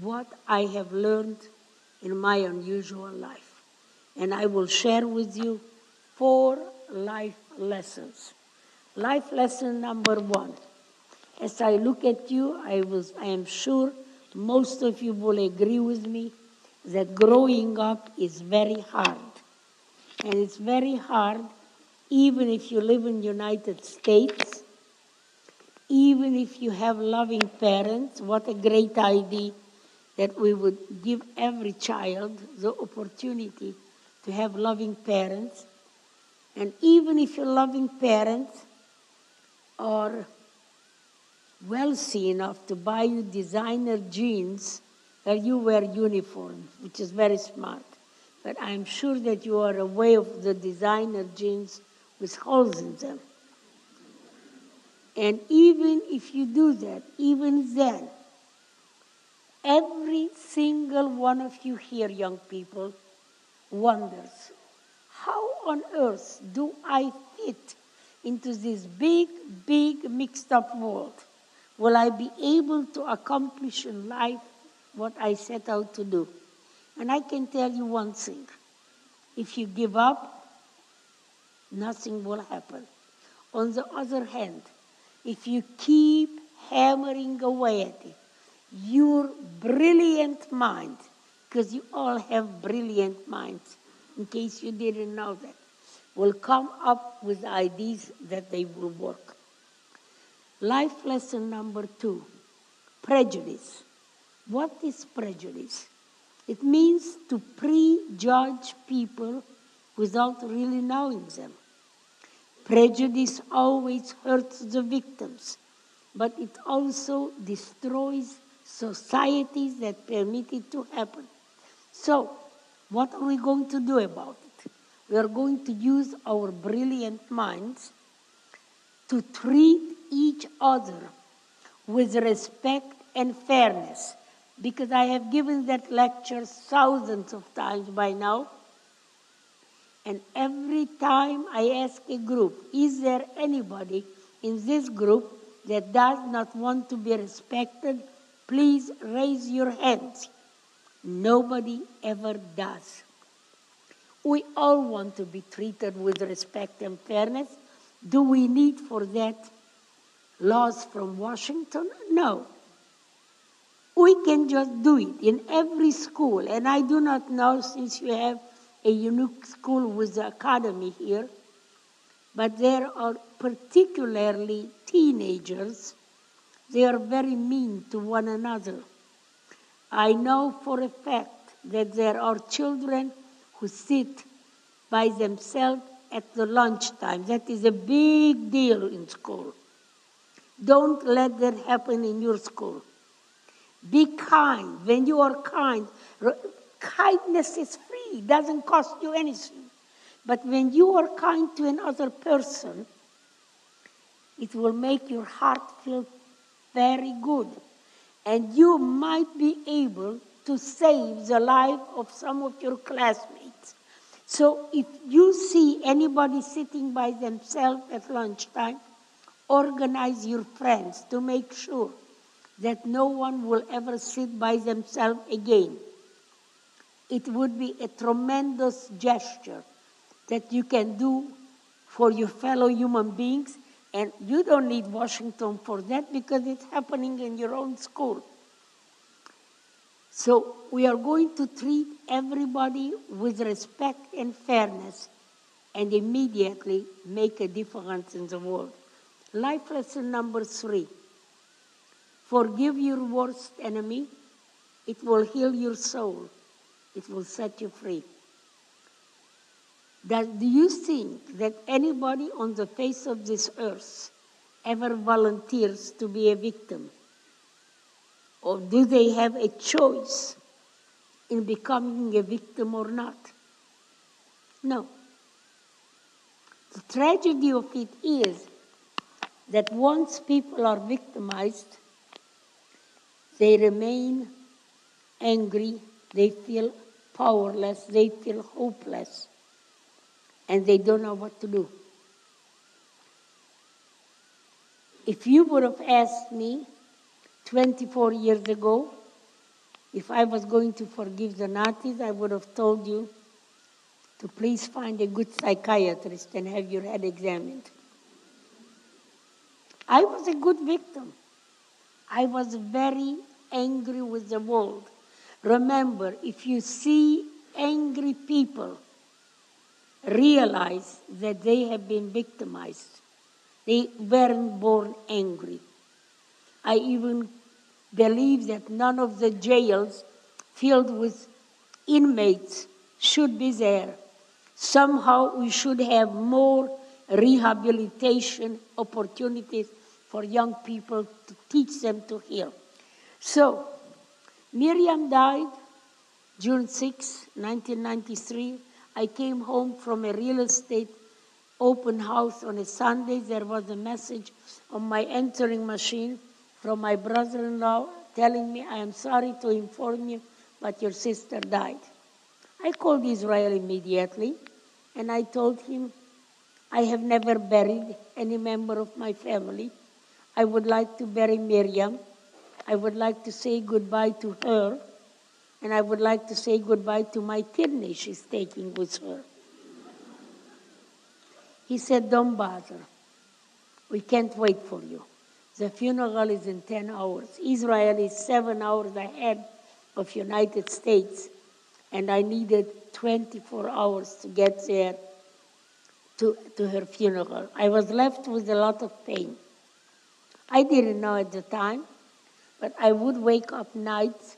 what I have learned in my unusual life. And I will share with you 4 life lessons. Life lesson number 1. As I look at you, I am sure most of you will agree with me that growing up is very hard. And it's very hard even if you live in the United States, even if you have loving parents. What a great idea that we would give every child the opportunity to have loving parents. And even if your loving parents are wealthy enough to buy you designer jeans, or you wear uniform, which is very smart. But I'm sure that you are aware of the designer jeans with holes in them. And even if you do that, even then, every single one of you here, young people, wonders, how on earth do I fit into this big, big mixed up world? Will I be able to accomplish in life what I set out to do? And I can tell you one thing. If you give up, nothing will happen. On the other hand, if you keep hammering away at it, your brilliant mind, because you all have brilliant minds, in case you didn't know that, will come up with ideas that they will work. Life lesson number 2, prejudice. What is prejudice? It means to prejudge people without really knowing them. Prejudice always hurts the victims, but it also destroys societies that permit it to happen. So, what are we going to do about it? We are going to use our brilliant minds to treat each other with respect and fairness, because I have given that lecture thousands of times by now, and every time I ask a group, is there anybody in this group that does not want to be respected? Please raise your hands. Nobody ever does. We all want to be treated with respect and fairness. Do we need for that laws from Washington? No. We can just do it in every school. And I do not know, since you have a unique school with the academy here, but there are particularly teenagers. They are very mean to one another. I know for a fact that there are children who sit by themselves at the lunchtime. That is a big deal in school. Don't let that happen in your school. Be kind. When you are kind, kindness is free. It doesn't cost you anything. But when you are kind to another person, it will make your heart feel very good. And you might be able to save the life of some of your classmates. So if you see anybody sitting by themselves at lunchtime, organize your friends to make sure that no one will ever sit by themselves again. It would be a tremendous gesture that you can do for your fellow human beings, and you don't need Washington for that because it's happening in your own school. So we are going to treat everybody with respect and fairness and immediately make a difference in the world. Life lesson number 3. Forgive your worst enemy. It will heal your soul. It will set you free. Do you think that anybody on the face of this earth ever volunteers to be a victim? Or do they have a choice in becoming a victim or not? No. The tragedy of it is that once people are victimized, they remain angry, they feel powerless, they feel hopeless, and they don't know what to do. If you would have asked me 24 years ago if I was going to forgive the Nazis, I would have told you to please find a good psychiatrist and have your head examined. I was a good victim. I was very angry with the world. Remember, if you see angry people, realize that they have been victimized. They weren't born angry. I even believe that none of the jails filled with inmates should be there. Somehow we should have more rehabilitation opportunities for young people to teach them to heal. So, Miriam died June 6, 1993. I came home from a real estate open house on a Sunday. There was a message on my entering machine from my brother-in-law telling me, I am sorry to inform you, but your sister died. I called Israel immediately, and I told him, I have never buried any member of my family. I would like to bury Miriam. I would like to say goodbye to her, and I would like to say goodbye to my kidney she's taking with her. He said, don't bother. We can't wait for you. The funeral is in 10 hours. Israel is 7 hours ahead of United States, and I needed 24 hours to get there to her funeral. I was left with a lot of pain. I didn't know at the time, but I would wake up nights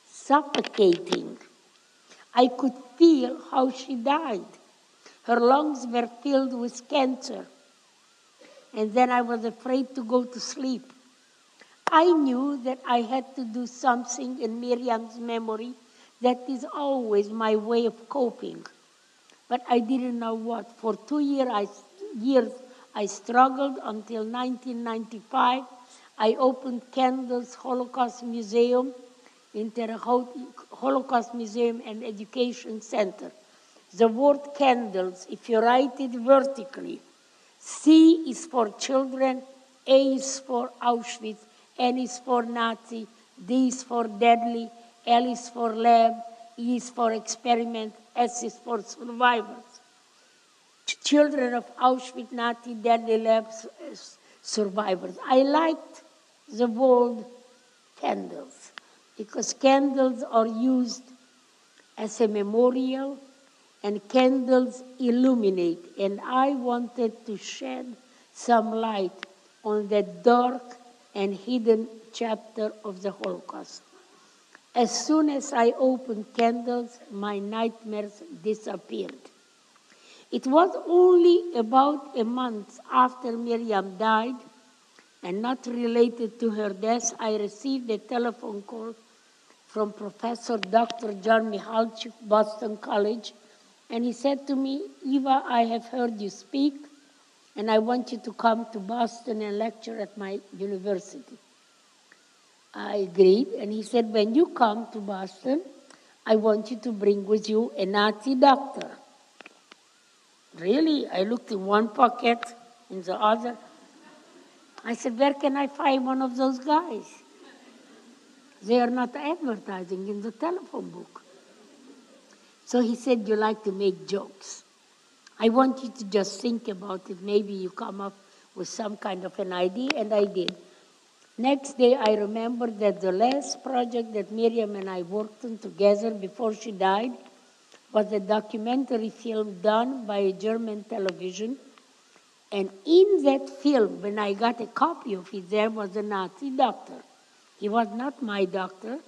suffocating. I could feel how she died. Her lungs were filled with cancer. And then I was afraid to go to sleep. I knew that I had to do something in Miriam's memory. That is always my way of coping. But I didn't know what. For 2 years, I struggled until 1995. I opened Candles Holocaust Museum, Holocaust Museum and Education Center. The word candles, if you write it vertically, C is for children, A is for Auschwitz, N is for Nazi, D is for deadly, L is for lab, E is for experiment, S is for survivors. Children of Auschwitz, Nazi, deadly lab survivors. I liked the word candles because candles are used as a memorial and candles illuminate. And I wanted to shed some light on that dark and hidden chapter of the Holocaust. As soon as I opened Candles, my nightmares disappeared. It was only about a month after Miriam died, and not related to her death, I received a telephone call from Professor Dr. John Michalczyk, Boston College, and he said to me, Eva, I have heard you speak, and I want you to come to Boston and lecture at my university. I agreed, and he said, when you come to Boston, I want you to bring with you a Nazi doctor. Really? I looked in one pocket, in the other. I said, where can I find one of those guys? They are not advertising in the telephone book. So he said, you like to make jokes. I want you to just think about it. Maybe you come up with some kind of an idea, and I did. Next day, I remembered that the last project that Miriam and I worked on together before she died was a documentary film done by a German television. And in that film, when I got a copy of it, there was a Nazi doctor. He was not my doctor,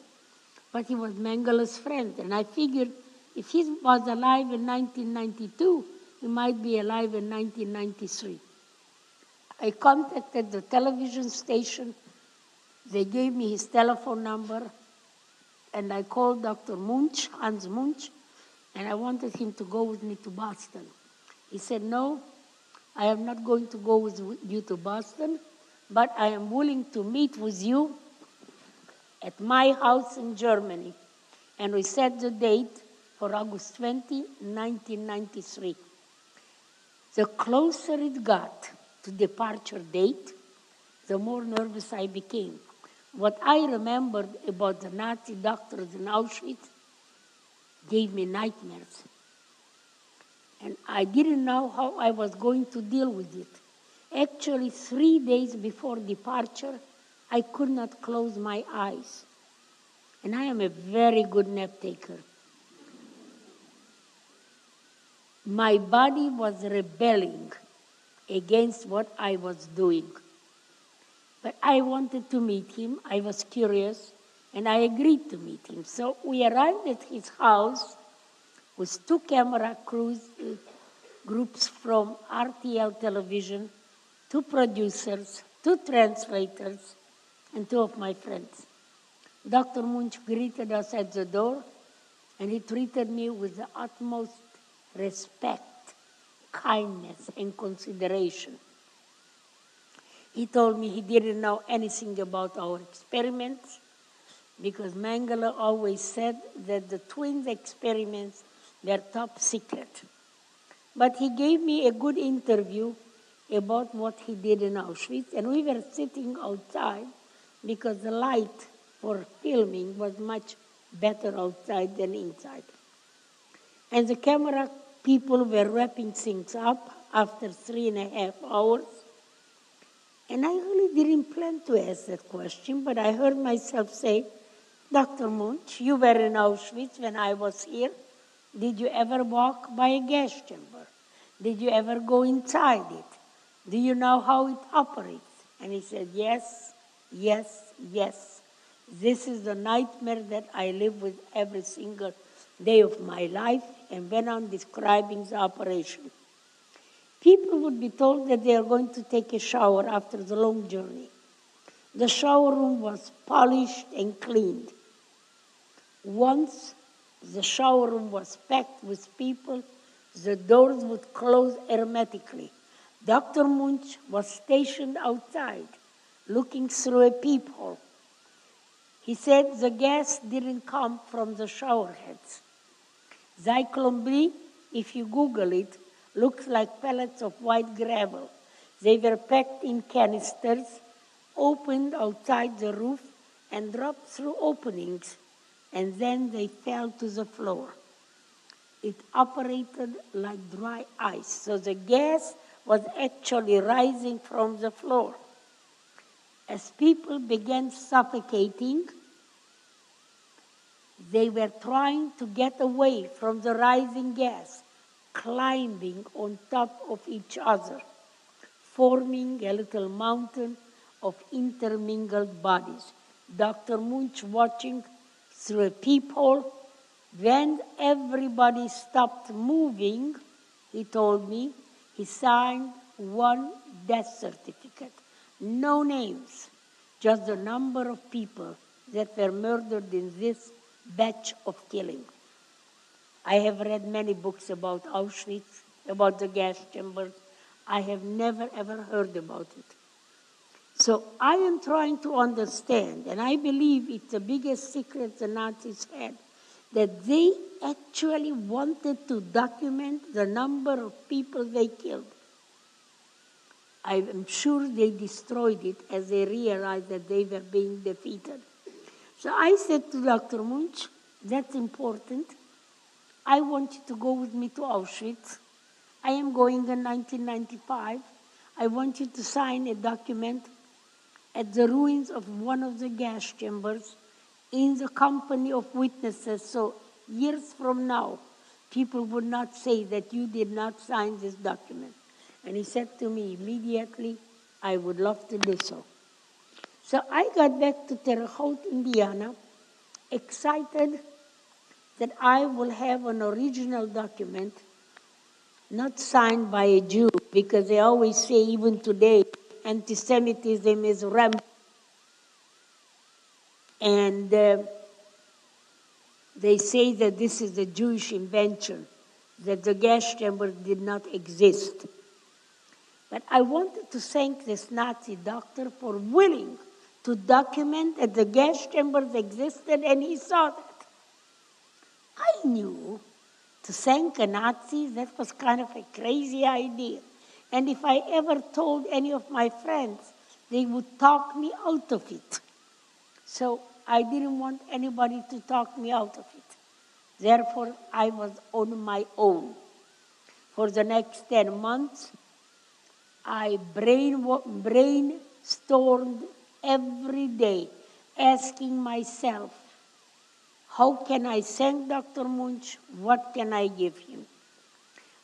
but he was Mengeles' friend. And I figured if he was alive in 1992, he might be alive in 1993. I contacted the television station. They gave me his telephone number, and I called Dr. Munch, Hans Munch, and I wanted him to go with me to Boston. He said, no, I am not going to go with you to Boston, but I am willing to meet with you at my house in Germany. And we set the date for August 20, 1993. The closer it got to departure date, the more nervous I became. What I remembered about the Nazi doctors in Auschwitz gave me nightmares. And I didn't know how I was going to deal with it. Actually, 3 days before departure, I could not close my eyes. And I am a very good nap taker. My body was rebelling against what I was doing. But I wanted to meet him. I was curious, and I agreed to meet him. So we arrived at his house with 2 camera groups from RTL television, 2 producers, 2 translators, and 2 of my friends. Dr. Munch greeted us at the door, and he treated me with the utmost respect, kindness, and consideration. He told me he didn't know anything about our experiments because Mengele always said that the twins experiments were top secret. But he gave me a good interview about what he did in Auschwitz, and we were sitting outside because the light for filming was much better outside than inside. And the camera people were wrapping things up after 3.5 hours. And I really didn't plan to ask that question, but I heard myself say, Dr. Munch, you were in Auschwitz when I was here. Did you ever walk by a gas chamber? Did you ever go inside it? Do you know how it operates? And he said, yes, yes, yes. This is the nightmare that I live with every single day of my life, and went on describing the operation. People would be told that they are going to take a shower after the long journey. The shower room was polished and cleaned. Once the shower room was packed with people, the doors would close hermetically. Dr. Munch was stationed outside, looking through a peephole. He said the gas didn't come from the shower heads. Zyklon B, if you Google it, looks like pellets of white gravel. They were packed in canisters, opened outside the roof, and dropped through openings, and then they fell to the floor. It operated like dry ice, so the gas was actually rising from the floor. As people began suffocating, they were trying to get away from the rising gas, climbing on top of each other, forming a little mountain of intermingled bodies. Dr. Munch watching through a peephole. When everybody stopped moving, he told me, he signed one death certificate. No names, just the number of people that were murdered in this batch of killing. I have read many books about Auschwitz, about the gas chambers. I have never ever heard about it. So I am trying to understand, and I believe it's the biggest secret the Nazis had, that they actually wanted to document the number of people they killed. I am sure they destroyed it as they realized that they were being defeated. So I said to Dr. Munch, that's important. I want you to go with me to Auschwitz. I am going in 1995. I want you to sign a document at the ruins of one of the gas chambers in the company of witnesses. So years from now, people would not say that you did not sign this document. And he said to me immediately, I would love to do so. So I got back to Terre Haute, Indiana, excited that I will have an original document, not signed by a Jew, because they always say, even today, anti-Semitism is rampant. And they say that this is a Jewish invention, that the gas chamber did not exist. But I wanted to thank this Nazi doctor for willing to document that the gas chambers existed, and he saw that. I knew to thank a Nazi, that was kind of a crazy idea. And if I ever told any of my friends, they would talk me out of it. So I didn't want anybody to talk me out of it. Therefore, I was on my own. For the next 10 months, I brainstormed every day, asking myself, how can I thank Dr. Munch? What can I give him?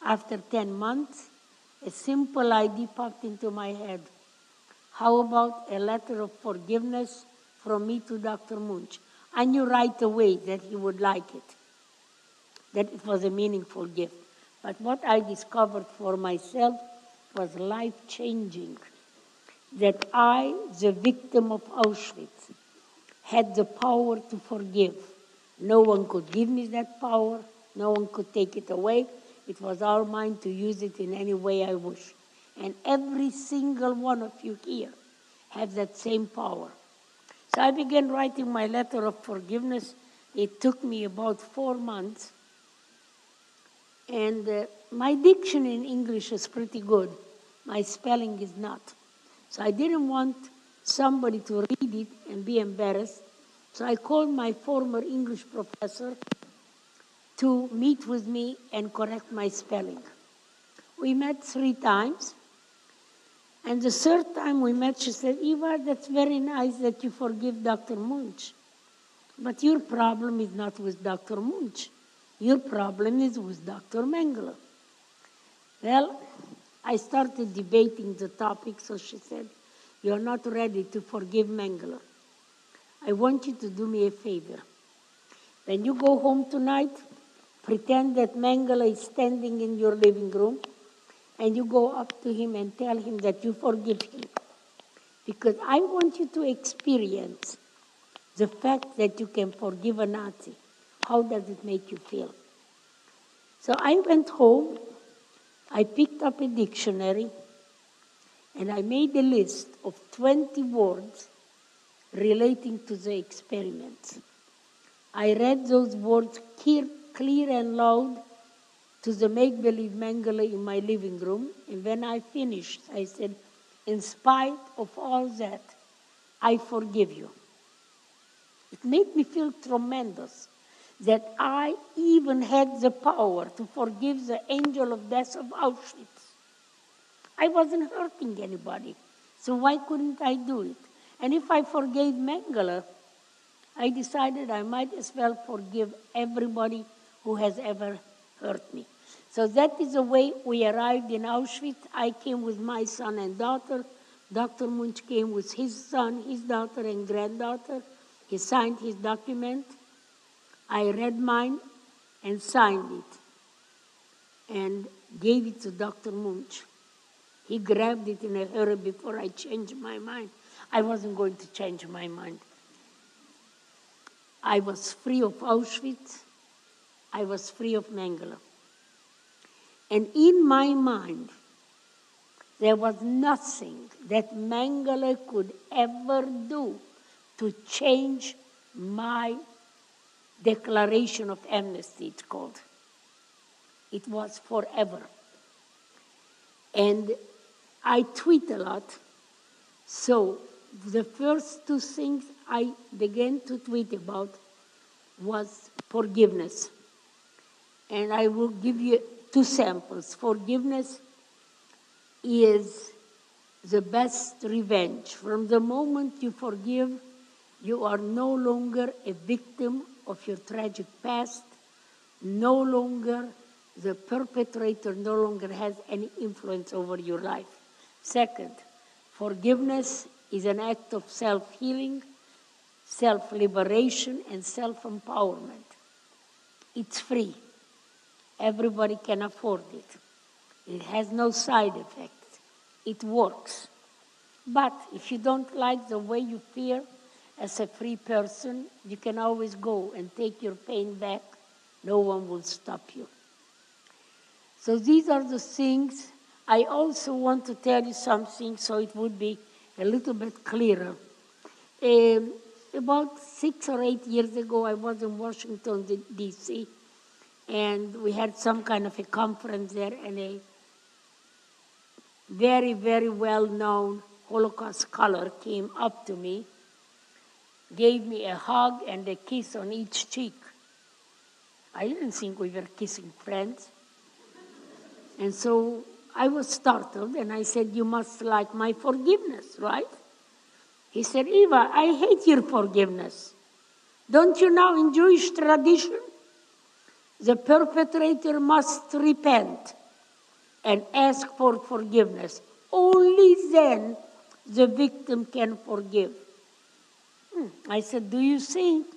After 10 months, a simple idea popped into my head. How about a letter of forgiveness from me to Dr. Munch? I knew right away that he would like it, that it was a meaningful gift. But what I discovered for myself was life-changing, that I, the victim of Auschwitz, had the power to forgive. No one could give me that power. No one could take it away. It was all mine to use it in any way I wish. And every single one of you here has that same power. So I began writing my letter of forgiveness. It took me about 4 months. And my diction in English is pretty good. My spelling is not. So I didn't want somebody to read it and be embarrassed. So I called my former English professor to meet with me and correct my spelling. We met 3 times. And the 3rd time we met, she said, Eva, that's very nice that you forgive Dr. Munch. But your problem is not with Dr. Munch. Your problem is with Dr. Mengele. Well, I started debating the topic, so she said, you're not ready to forgive Mengele. I want you to do me a favor. When you go home tonight, pretend that Mengele is standing in your living room, and you go up to him and tell him that you forgive him. because I want you to experience the fact that you can forgive a Nazi. How does it make you feel? So I went home, I picked up a dictionary, and I made a list of 20 words relating to the experiments. I read those words clear and loud to the make-believe Mengele in my living room, and when I finished, I said, in spite of all that, I forgive you. It made me feel tremendous that I even had the power to forgive the angel of death of Auschwitz. I wasn't hurting anybody, so why couldn't I do it? And if I forgave Mengele, I decided I might as well forgive everybody who has ever hurt me. So that is the way we arrived in Auschwitz. I came with my son and daughter. Dr. Munch came with his son, his daughter, and granddaughter. He signed his document. I read mine and signed it and gave it to Dr. Munch. He grabbed it in a hurry before I changed my mind. I wasn't going to change my mind. I was free of Auschwitz. I was free of Mengele. And in my mind, there was nothing that Mengele could ever do to change my declaration of amnesty, it's called. It was forever. And I tweet a lot, so the first two things I began to tweet about was forgiveness. And I will give you two samples. Forgiveness is the best revenge. From the moment you forgive, you are no longer a victim of your tragic past. No longer, the perpetrator no longer has any influence over your life. Second, forgiveness is an act of self-healing, self-liberation, and self-empowerment. It's free. Everybody can afford it. It has no side effects. It works. But if you don't like the way you feel as a free person, you can always go and take your pain back. No one will stop you. So these are the things. I also want to tell you something so it would be a little bit clearer. About 6 or 8 years ago, I was in Washington, D.C., and we had some kind of a conference there, and a very, very well-known Holocaust scholar came up to me, gave me a hug and a kiss on each cheek. I didn't think we were kissing friends. And so I was startled, and I said, you must like my forgiveness, right? He said, Eva, I hate your forgiveness. Don't you know in Jewish tradition, the perpetrator must repent and ask for forgiveness. Only then the victim can forgive. I said, do you think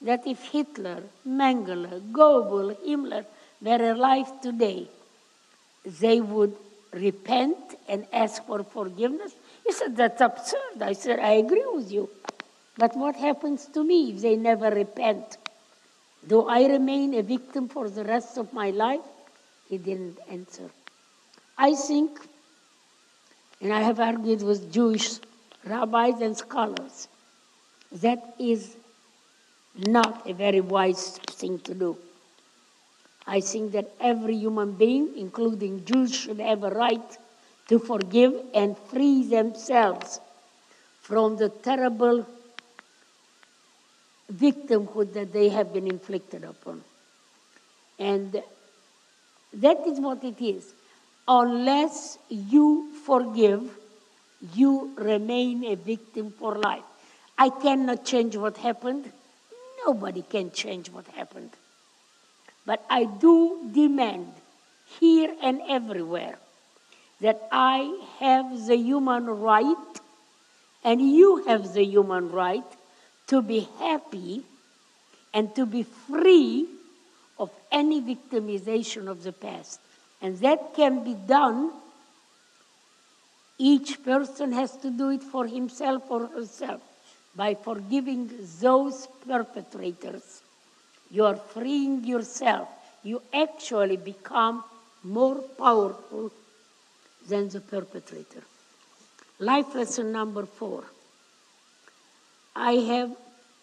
that if Hitler, Mengele, Goebbels, Himmler were alive today, they would repent and ask for forgiveness? He said, that's absurd. I said, I agree with you. But what happens to me if they never repent? Do I remain a victim for the rest of my life? He didn't answer. I think, and I have argued with Jewish rabbis and scholars, that is not a very wise thing to do. I think that every human being, including Jews, should have a right to forgive and free themselves from the terrible victimhood that they have been inflicted upon. And that is what it is. Unless you forgive, you remain a victim for life. I cannot change what happened. Nobody can change what happened. But I do demand here and everywhere that I have the human right, and you have the human right, to be happy and to be free of any victimization of the past. And that can be done Each person has to do it for himself or herself. By forgiving those perpetrators, you are freeing yourself. You actually become more powerful than the perpetrator. Life lesson number 4. I have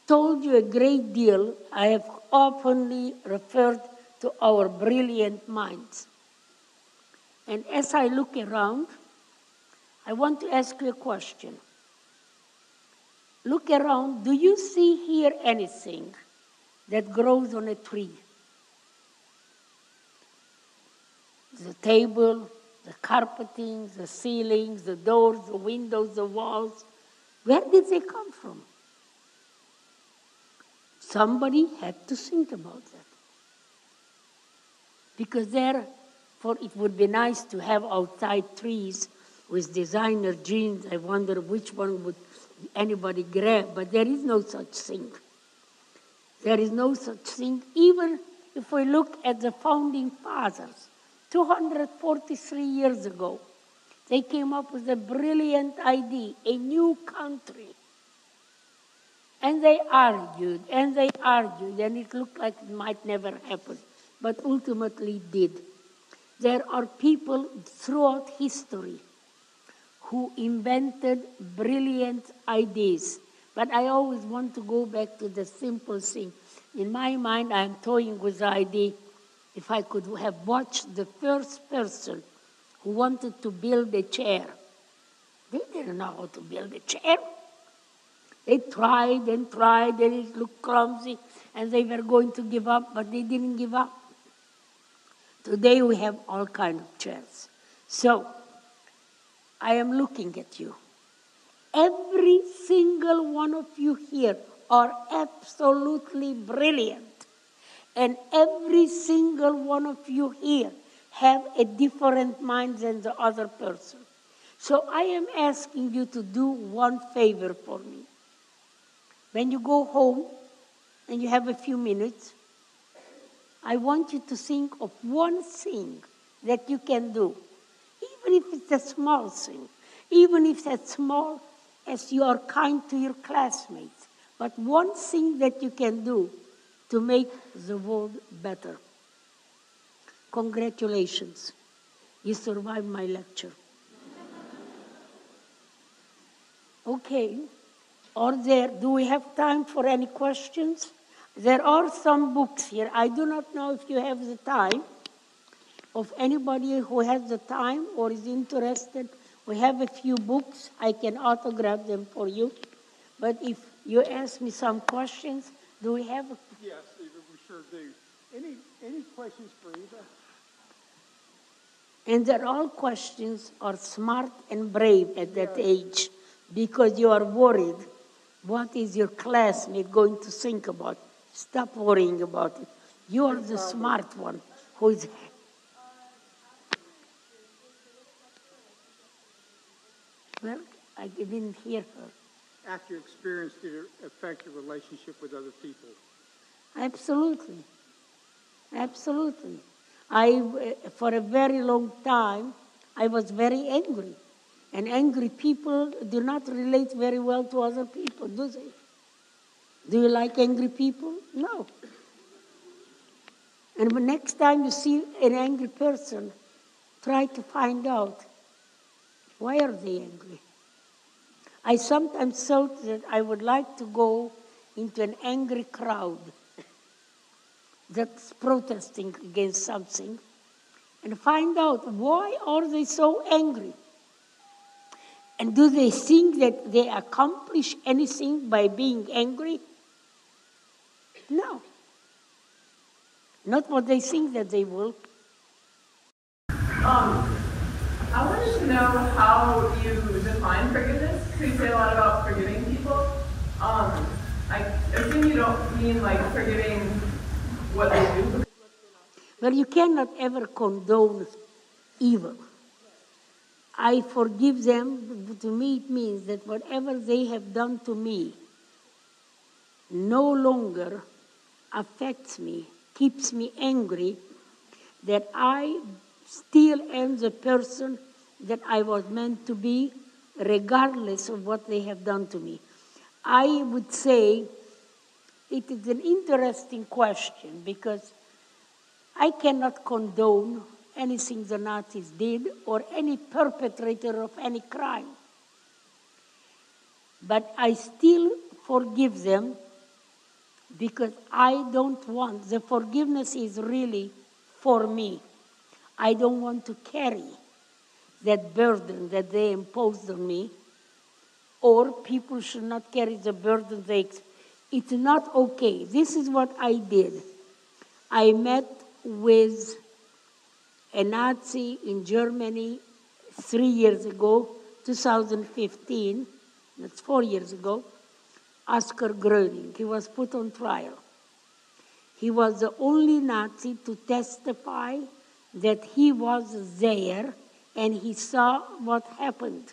told you a great deal. I have openly referred to our brilliant minds. And as I look around, I want to ask you a question. Look around. Do you see here anything that grows on a tree? The table, the carpeting, the ceilings, the doors, the windows, the walls. Where did they come from? Somebody had to think about that. Because therefore it would be nice to have outside trees with designer jeans. I wonder which one would anybody grab, but there is no such thing. There is no such thing. Even if we look at the founding fathers, 243 years ago, they came up with a brilliant idea, a new country. And they argued, and it looked like it might never happen, but ultimately did. There are people throughout history who invented brilliant ideas. But I always want to go back to the simple thing. In my mind, I'm toying with the idea, if I could have watched the first person who wanted to build a chair. They didn't know how to build a chair. They tried, and it looked clumsy, and they were going to give up, but they didn't give up. Today we have all kinds of chairs. So, I am looking at you. Every single one of you here are absolutely brilliant. And every single one of you here have a different mind than the other person. So I am asking you to do one favor for me. When you go home and you have a few minutes, I want you to think of one thing that you can do, even if it's a small thing, even if it's small as you are kind to your classmates, but one thing that you can do to make the world better. Congratulations, you survived my lecture. Okay, do we have time for any questions? There are some books here. I do not know if you have the time. Of anybody who has the time or is interested, we have a few books. I can autograph them for you. But if you ask me some questions, do we have? Yes, Eva, we sure do. Any questions for Eva? And they're all questions are smart and brave at that age, because you are worried. What is your classmate going to think about? Stop worrying about it. You are the smart one who is. Well, I didn't hear her. After you experienced it affect your relationship with other people? Absolutely. Absolutely. For a very long time, I was very angry. And angry people do not relate very well to other people, do they? Do you like angry people? No. And the next time you see an angry person, try to find out, why are they angry? I sometimes thought that I would like to go into an angry crowd that's protesting against something and find out, why are they so angry? And do they think that they accomplish anything by being angry? No. Not what they think that they will. I wanted to know how you define forgiveness, because you say a lot about forgiving people. I assume you don't mean like forgiving what they do. Well, you cannot ever condone evil. I forgive them. To me, it means that whatever they have done to me no longer affects me, keeps me angry, that I still am the person that I was meant to be, regardless of what they have done to me. I would say it is an interesting question because I cannot condone anything the Nazis did or any perpetrator of any crime. But I still forgive them because I don't want, the forgiveness is really for me. I don't want to carry that burden that they imposed on me, or people should not carry the burden it's not okay. This is what I did. I met with a Nazi in Germany 3 years ago, 2015, that's 4 years ago, Oskar Gröning. He was put on trial. He was the only Nazi to testify that he was there and he saw what happened.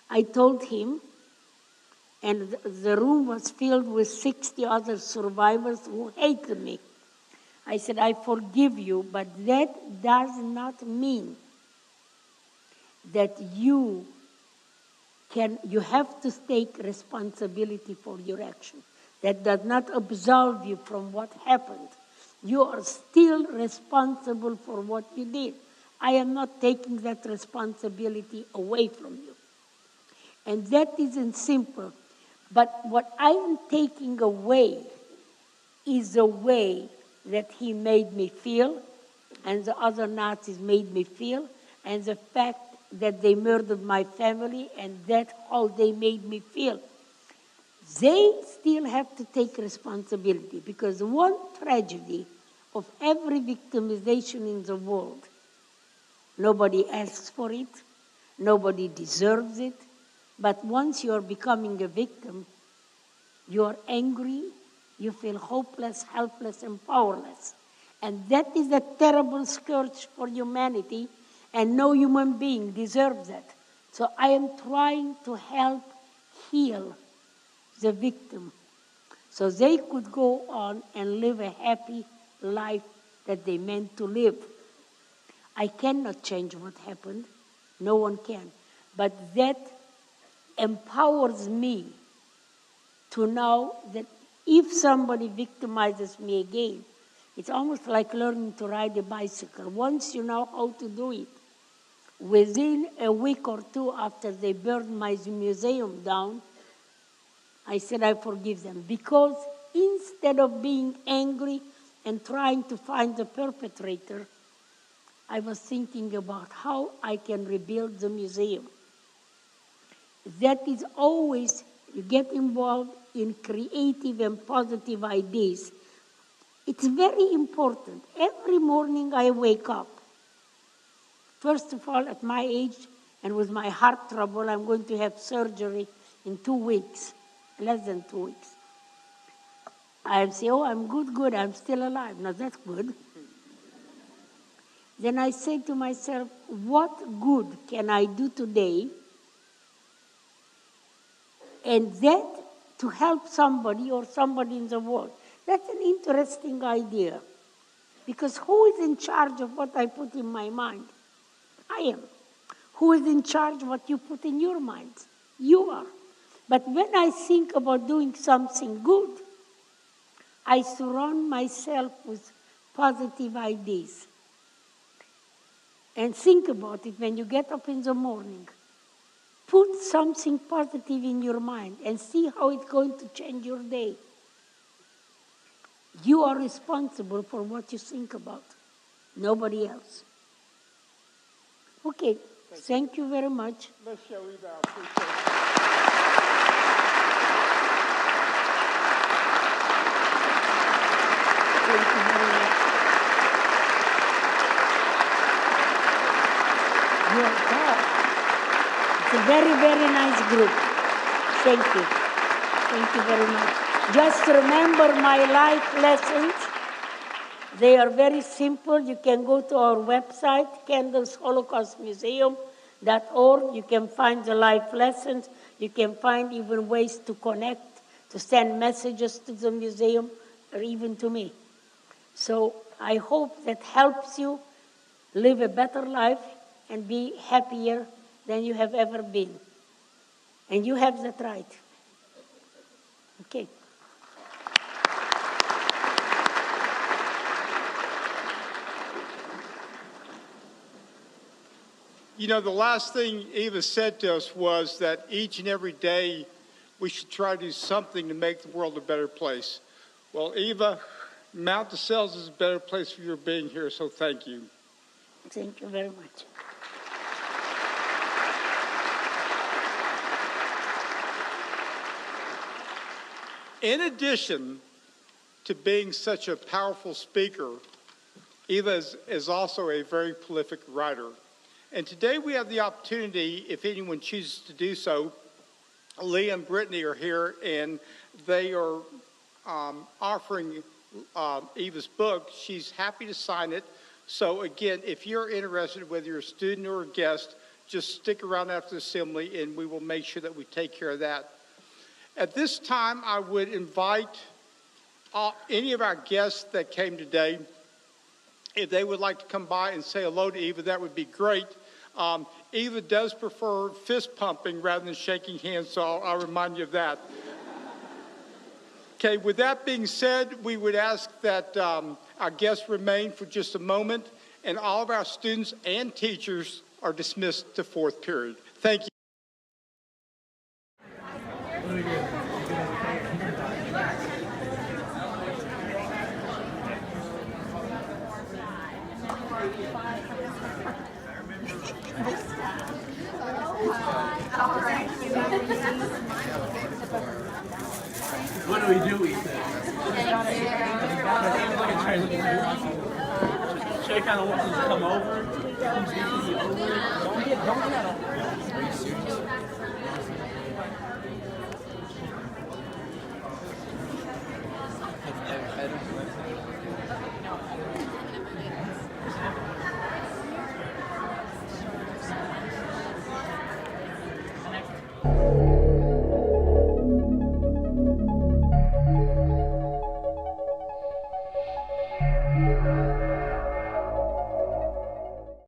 I told him, and the room was filled with 60 other survivors who hated me. I said, I forgive you, but that does not mean that you have to take responsibility for your action. That does not absolve you from what happened. You are still responsible for what you did. I am not taking that responsibility away from you. And that isn't simple. But what I am taking away is the way that he made me feel, and the other Nazis made me feel, and the fact that they murdered my family, and that's how they made me feel. They still have to take responsibility, because one tragedy of every victimization in the world, nobody asks for it, nobody deserves it, but once you are becoming a victim, you are angry, you feel hopeless, helpless, and powerless. And that is a terrible scourge for humanity, and no human being deserves that. So I am trying to help heal the victim so they could go on and live a happy life that they meant to live. I cannot change what happened. No one can. But that empowers me to know that if somebody victimizes me again, it's almost like learning to ride a bicycle. Once you know how to do it, within a week or two after they burned my museum down, I said I forgive them. Because instead of being angry and trying to find the perpetrator, I was thinking about how I can rebuild the museum. That is always, you get involved in creative and positive ideas. It's very important. Every morning I wake up. First of all, at my age and with my heart trouble, I'm going to have surgery in 2 weeks, less than 2 weeks. I say, oh, I'm good, I'm still alive. Now that's good. Then I say to myself, what good can I do today? And that to help somebody or somebody in the world. That's an interesting idea. Because who is in charge of what I put in my mind? I am. Who is in charge of what you put in your mind? You are. But when I think about doing something good, I surround myself with positive ideas. And think about it when you get up in the morning. Put something positive in your mind and see how it's going to change your day. You are responsible for what you think about, nobody else. Okay, thank you very much. Let's show Eva, I appreciate it. Thank you very much. You're God. It's a very, very nice group. Thank you. Thank you very much. Just remember my life lessons. They are very simple. You can go to our website, candlesholocaustmuseum.org. You can find the life lessons. You can find even ways to connect, to send messages to the museum, or even to me. So I hope that helps you live a better life and be happier than you have ever been. And you have that right. Okay. You know, the last thing Eva said to us was that each and every day we should try to do something to make the world a better place. Well, Eva, Mount DeSales is a better place for your being here, so thank you. Thank you very much. In addition to being such a powerful speaker, Eva is also a very prolific writer. And today we have the opportunity, if anyone chooses to do so, Leah and Brittany are here, and they are offering Eva's book. She's happy to sign it. So again, if you're interested, whether you're a student or a guest, just stick around after the assembly, and we will make sure that we take care of that. At this time, I would invite any of our guests that came today, if they would like to come by and say hello to Eva, that would be great. Eva does prefer fist pumping rather than shaking hands, so I'll remind you of that. Okay, with that being said, we would ask that our guests remain for just a moment, and all of our students and teachers are dismissed to fourth period. Thank you. What do we do, Ethan? Should I kind of want them to come over? Don't get Are you serious? I don't